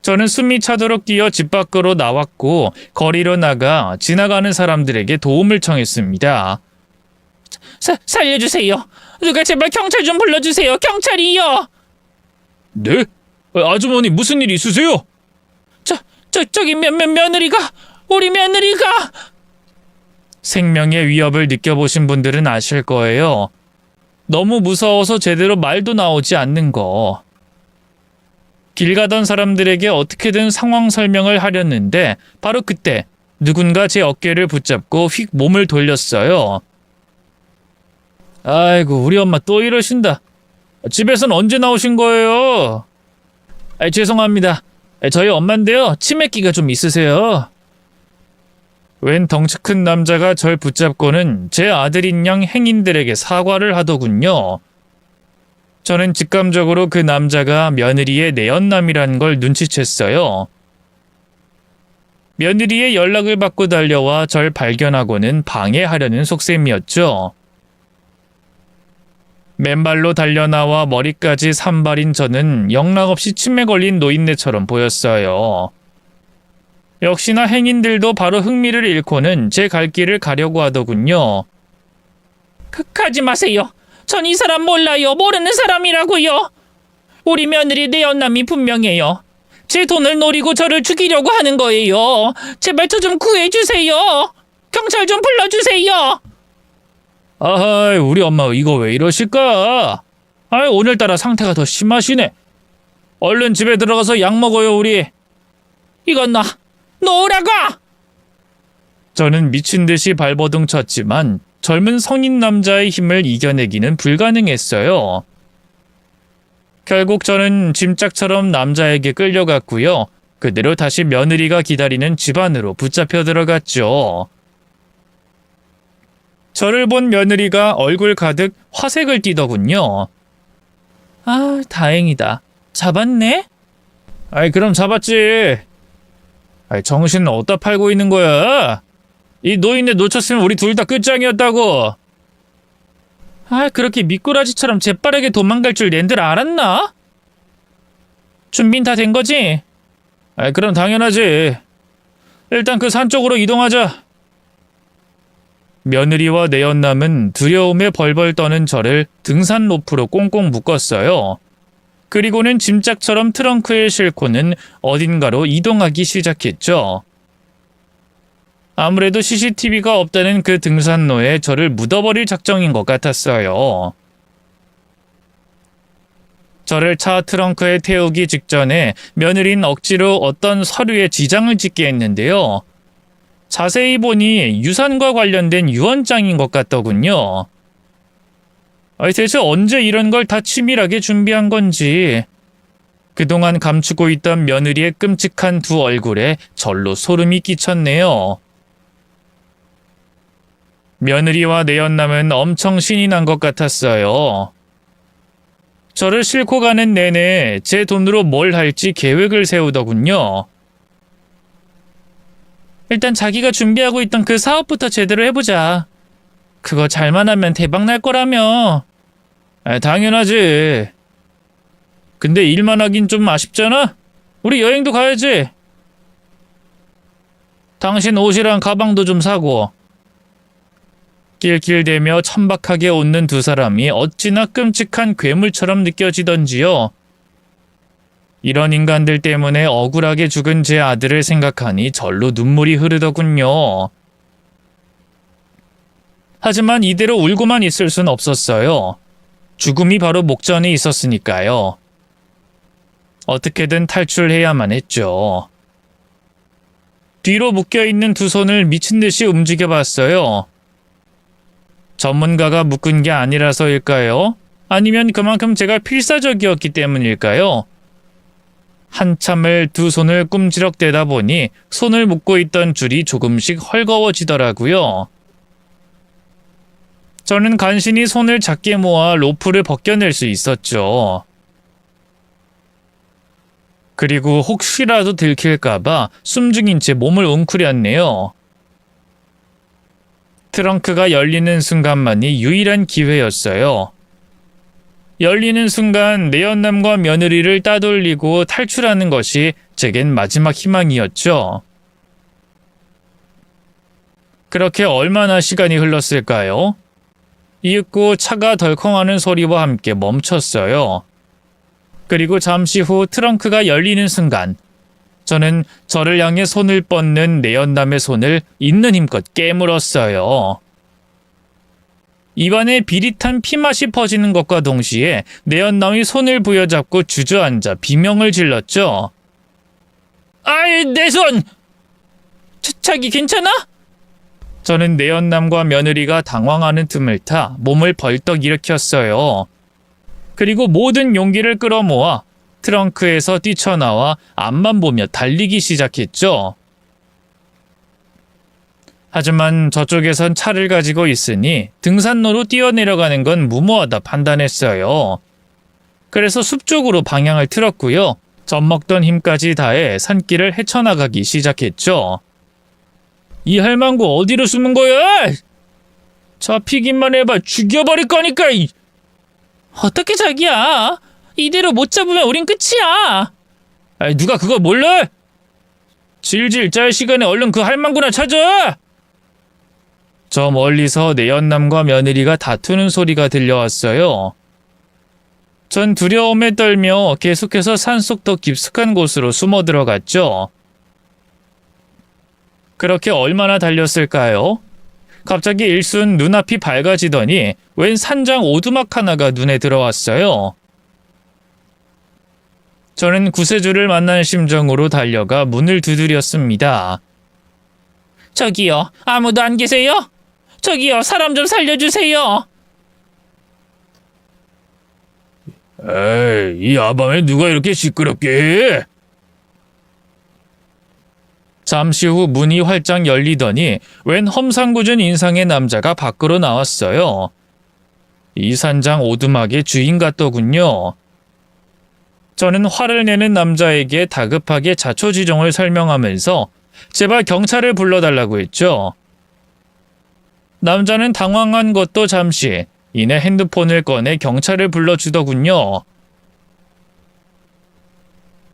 저는 숨이 차도록 뛰어 집 밖으로 나왔고 거리로 나가 지나가는 사람들에게 도움을 청했습니다. 살려주세요. 누가 제발 경찰 좀 불러주세요. 경찰이요. 네? 아주머니 무슨 일 있으세요? 저기 며느리가, 우리 며느리가. 생명의 위협을 느껴보신 분들은 아실 거예요. 너무 무서워서 제대로 말도 나오지 않는 거. 길 가던 사람들에게 어떻게든 상황 설명을 하려는데 바로 그때 누군가 제 어깨를 붙잡고 휙 몸을 돌렸어요. 아이고, 우리 엄마 또 이러신다. 집에선 언제 나오신 거예요? 죄송합니다. 저희 엄마인데요. 치매기가 좀 있으세요. 웬 덩치 큰 남자가 절 붙잡고는 제 아들인 양 행인들에게 사과를 하더군요. 저는 직감적으로 그 남자가 며느리의 내연남이란 걸 눈치챘어요. 며느리의 연락을 받고 달려와 절 발견하고는 방해하려는 속셈이었죠. 맨발로 달려나와 머리까지 산발인 저는 영락없이 치매 걸린 노인네처럼 보였어요. 역시나 행인들도 바로 흥미를 잃고는 제 갈 길을 가려고 하더군요. 가지 마세요. 전 이 사람 몰라요. 모르는 사람이라고요. 우리 며느리 내연남이 분명해요. 제 돈을 노리고 저를 죽이려고 하는 거예요. 제발 저 좀 구해주세요. 경찰 좀 불러주세요. 아이, 우리 엄마 이거 왜 이러실까? 아이, 오늘따라 상태가 더 심하시네. 얼른 집에 들어가서 약 먹어요, 우리. 이건 놓으라고! 저는 미친 듯이 발버둥 쳤지만 젊은 성인 남자의 힘을 이겨내기는 불가능했어요. 결국 저는 짐짝처럼 남자에게 끌려갔고요. 그대로 다시 며느리가 기다리는 집 안으로 붙잡혀 들어갔죠. 저를 본 며느리가 얼굴 가득 화색을 띠더군요. 아, 다행이다. 잡았네? 아이, 그럼 잡았지. 아이, 정신은 어디다 팔고 있는 거야? 이 노인네 놓쳤으면 우리 둘 다 끝장이었다고. 아, 그렇게 미꾸라지처럼 재빠르게 도망갈 줄 낸들 알았나? 준비는 다 된 거지? 아이, 그럼 당연하지. 일단 그 산 쪽으로 이동하자. 며느리와 내연남은 두려움에 벌벌 떠는 저를 등산 로프로 꽁꽁 묶었어요. 그리고는 짐짝처럼 트렁크에 싣고는 어딘가로 이동하기 시작했죠. 아무래도 CCTV가 없다는 그 등산로에 저를 묻어버릴 작정인 것 같았어요. 저를 차 트렁크에 태우기 직전에 며느리는 억지로 어떤 서류에 지장을 찍게 했는데요. 자세히 보니 유산과 관련된 유언장인 것 같더군요. 대체 언제 이런 걸 다 치밀하게 준비한 건지. 그동안 감추고 있던 며느리의 끔찍한 두 얼굴에 절로 소름이 끼쳤네요. 며느리와 내연남은 엄청 신이 난 것 같았어요. 저를 싣고 가는 내내 제 돈으로 뭘 할지 계획을 세우더군요. 일단 자기가 준비하고 있던 그 사업부터 제대로 해보자. 그거 잘만 하면 대박 날 거라며. 당연하지. 근데 일만 하긴 좀 아쉽잖아? 우리 여행도 가야지. 당신 옷이랑 가방도 좀 사고. 낄낄대며 천박하게 웃는 두 사람이 어찌나 끔찍한 괴물처럼 느껴지던지요. 이런 인간들 때문에 억울하게 죽은 제 아들을 생각하니 절로 눈물이 흐르더군요. 하지만 이대로 울고만 있을 순 없었어요. 죽음이 바로 목전에 있었으니까요. 어떻게든 탈출해야만 했죠. 뒤로 묶여있는 두 손을 미친 듯이 움직여봤어요. 전문가가 묶은 게 아니라서일까요? 아니면 그만큼 제가 필사적이었기 때문일까요? 한참을 두 손을 꼼지럭대다 보니 손을 묶고 있던 줄이 조금씩 헐거워지더라고요. 저는 간신히 손을 작게 모아 로프를 벗겨낼 수 있었죠. 그리고 혹시라도 들킬까봐 숨죽인 채 몸을 웅크렸네요. 트렁크가 열리는 순간만이 유일한 기회였어요. 열리는 순간 내연남과 며느리를 따돌리고 탈출하는 것이 제겐 마지막 희망이었죠. 그렇게 얼마나 시간이 흘렀을까요? 이윽고 차가 덜컹하는 소리와 함께 멈췄어요. 그리고 잠시 후 트렁크가 열리는 순간 저는 저를 향해 손을 뻗는 내연남의 손을 있는 힘껏 깨물었어요. 입안에 비릿한 피맛이 퍼지는 것과 동시에 내연남이 손을 부여잡고 주저앉아 비명을 질렀죠. 아이, 내 손! 자기 괜찮아? 저는 내연남과 며느리가 당황하는 틈을 타 몸을 벌떡 일으켰어요. 그리고 모든 용기를 끌어모아 트렁크에서 뛰쳐나와 앞만 보며 달리기 시작했죠. 하지만 저쪽에선 차를 가지고 있으니 등산로로 뛰어내려가는 건 무모하다 판단했어요. 그래서 숲 쪽으로 방향을 틀었고요. 젖먹던 힘까지 다해 산길을 헤쳐나가기 시작했죠. 이 할망구 어디로 숨은 거야? 잡히기만 해봐 죽여버릴 거니까. 어떻게 자기야? 이대로 못 잡으면 우린 끝이야. 아이, 누가 그걸 몰라? 질질 짤 시간에 얼른 그 할망구나 찾아. 저 멀리서 내연남과 며느리가 다투는 소리가 들려왔어요. 전 두려움에 떨며 계속해서 산속 더 깊숙한 곳으로 숨어 들어갔죠. 그렇게 얼마나 달렸을까요? 갑자기 일순 눈앞이 밝아지더니 웬 산장 오두막 하나가 눈에 들어왔어요. 저는 구세주를 만난 심정으로 달려가 문을 두드렸습니다. 저기요, 아무도 안 계세요? 저기요, 사람 좀 살려주세요. 에이, 이 야밤에 누가 이렇게 시끄럽게 해? 잠시 후 문이 활짝 열리더니 웬 험상궂은 인상의 남자가 밖으로 나왔어요. 이 산장 오두막의 주인 같더군요. 저는 화를 내는 남자에게 다급하게 자초지종을 설명하면서 제발 경찰을 불러달라고 했죠. 남자는 당황한 것도 잠시 이내 핸드폰을 꺼내 경찰을 불러주더군요.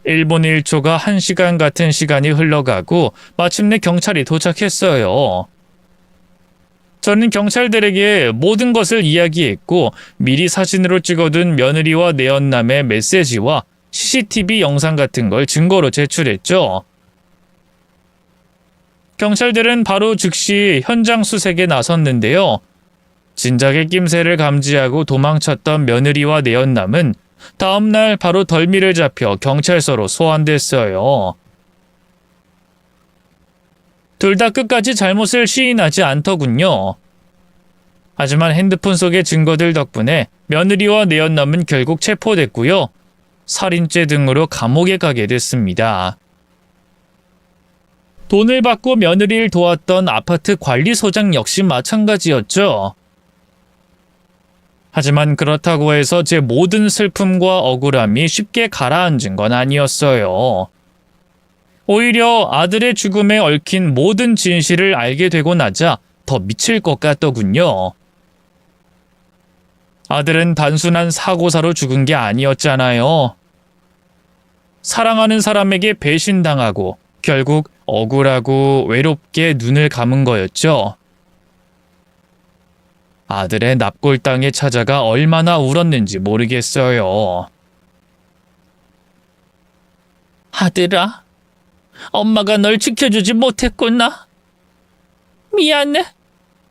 1분 1초가 1시간 같은 시간이 흘러가고 마침내 경찰이 도착했어요. 저는 경찰들에게 모든 것을 이야기했고 미리 사진으로 찍어둔 며느리와 내연남의 메시지와 CCTV 영상 같은 걸 증거로 제출했죠. 경찰들은 바로 즉시 현장 수색에 나섰는데요. 진작에 낌새를 감지하고 도망쳤던 며느리와 내연남은 다음날 바로 덜미를 잡혀 경찰서로 소환됐어요. 둘 다 끝까지 잘못을 시인하지 않더군요. 하지만 핸드폰 속의 증거들 덕분에 며느리와 내연남은 결국 체포됐고요. 살인죄 등으로 감옥에 가게 됐습니다. 돈을 받고 며느리를 도왔던 아파트 관리소장 역시 마찬가지였죠. 하지만 그렇다고 해서 제 모든 슬픔과 억울함이 쉽게 가라앉은 건 아니었어요. 오히려 아들의 죽음에 얽힌 모든 진실을 알게 되고 나자 더 미칠 것 같더군요. 아들은 단순한 사고사로 죽은 게 아니었잖아요. 사랑하는 사람에게 배신당하고 결국 억울하고 외롭게 눈을 감은 거였죠. 아들의 납골당에 찾아가 얼마나 울었는지 모르겠어요. 아들아, 엄마가 널 지켜주지 못했구나. 미안해.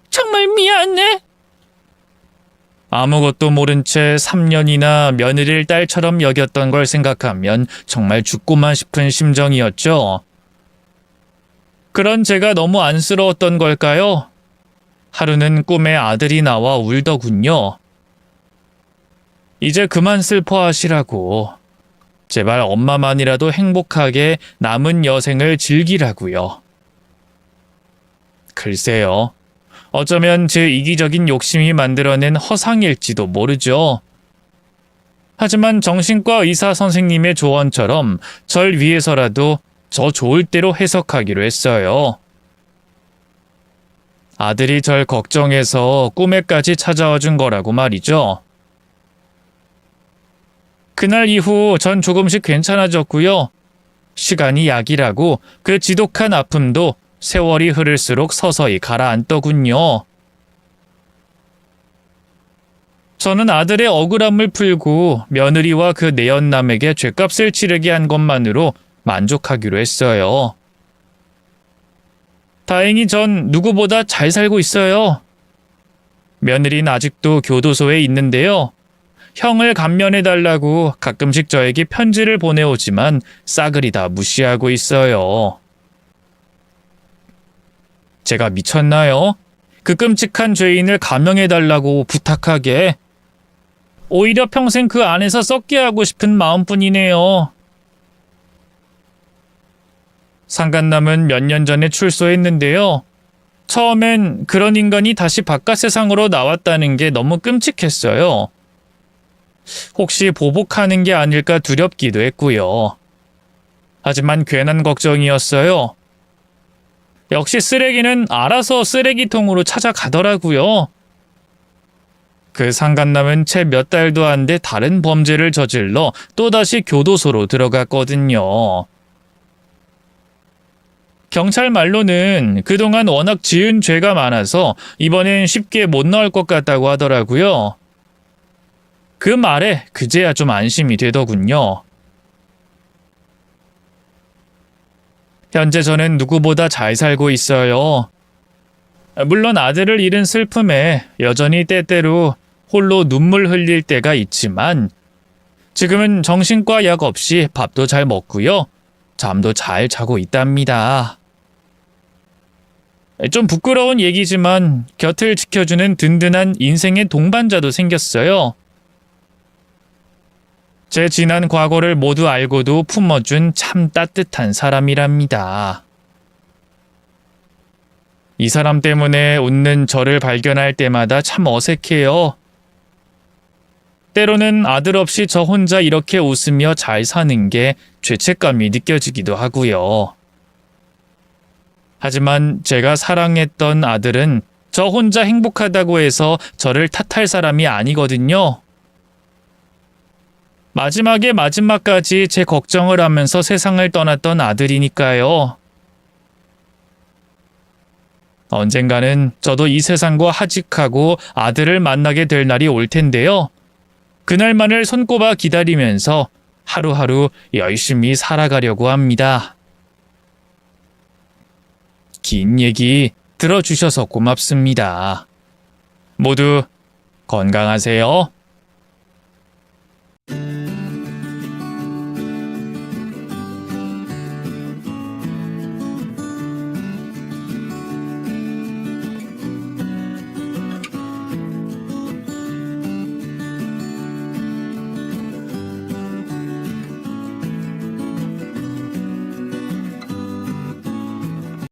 정말 미안해. 아무것도 모른 채 3년이나 며느리를 딸처럼 여겼던 걸 생각하면 정말 죽고만 싶은 심정이었죠. 그런 제가 너무 안쓰러웠던 걸까요? 하루는 꿈에 아들이 나와 울더군요. 이제 그만 슬퍼하시라고. 제발 엄마만이라도 행복하게 남은 여생을 즐기라고요. 글쎄요. 어쩌면 제 이기적인 욕심이 만들어낸 허상일지도 모르죠. 하지만 정신과 의사 선생님의 조언처럼 절 위해서라도 저 좋을 대로 해석하기로 했어요. 아들이 절 걱정해서 꿈에까지 찾아와 준 거라고 말이죠. 그날 이후 전 조금씩 괜찮아졌고요. 시간이 약이라고 그 지독한 아픔도 세월이 흐를수록 서서히 가라앉더군요. 저는 아들의 억울함을 풀고 며느리와 그 내연남에게 죗값을 치르게 한 것만으로 만족하기로 했어요. 다행히 전 누구보다 잘 살고 있어요. 며느리는 아직도 교도소에 있는데요. 형을 감면해달라고 가끔씩 저에게 편지를 보내오지만 싸그리 다 무시하고 있어요. 제가 미쳤나요? 그 끔찍한 죄인을 감형해달라고 부탁하게. 오히려 평생 그 안에서 썩게 하고 싶은 마음뿐이네요. 상간남은 몇 년 전에 출소했는데요. 처음엔 그런 인간이 다시 바깥 세상으로 나왔다는 게 너무 끔찍했어요. 혹시 보복하는 게 아닐까 두렵기도 했고요. 하지만 괜한 걱정이었어요. 역시 쓰레기는 알아서 쓰레기통으로 찾아가더라고요. 그 상간남은 채 몇 달도 안 돼 다른 범죄를 저질러 또다시 교도소로 들어갔거든요. 경찰 말로는 그동안 워낙 지은 죄가 많아서 이번엔 쉽게 못 나올 것 같다고 하더라고요. 그 말에 그제야 좀 안심이 되더군요. 현재 저는 누구보다 잘 살고 있어요. 물론 아들을 잃은 슬픔에 여전히 때때로 홀로 눈물 흘릴 때가 있지만 지금은 정신과 약 없이 밥도 잘 먹고요. 잠도 잘 자고 있답니다. 좀 부끄러운 얘기지만 곁을 지켜주는 든든한 인생의 동반자도 생겼어요. 제 지난 과거를 모두 알고도 품어준 참 따뜻한 사람이랍니다. 이 사람 때문에 웃는 저를 발견할 때마다 참 어색해요. 때로는 아들 없이 저 혼자 이렇게 웃으며 잘 사는 게 죄책감이 느껴지기도 하고요. 하지만 제가 사랑했던 아들은 저 혼자 행복하다고 해서 저를 탓할 사람이 아니거든요. 마지막에 마지막까지 제 걱정을 하면서 세상을 떠났던 아들이니까요. 언젠가는 저도 이 세상과 하직하고 아들을 만나게 될 날이 올 텐데요. 그날만을 손꼽아 기다리면서 하루하루 열심히 살아가려고 합니다. 긴 얘기 들어주셔서 고맙습니다. 모두 건강하세요.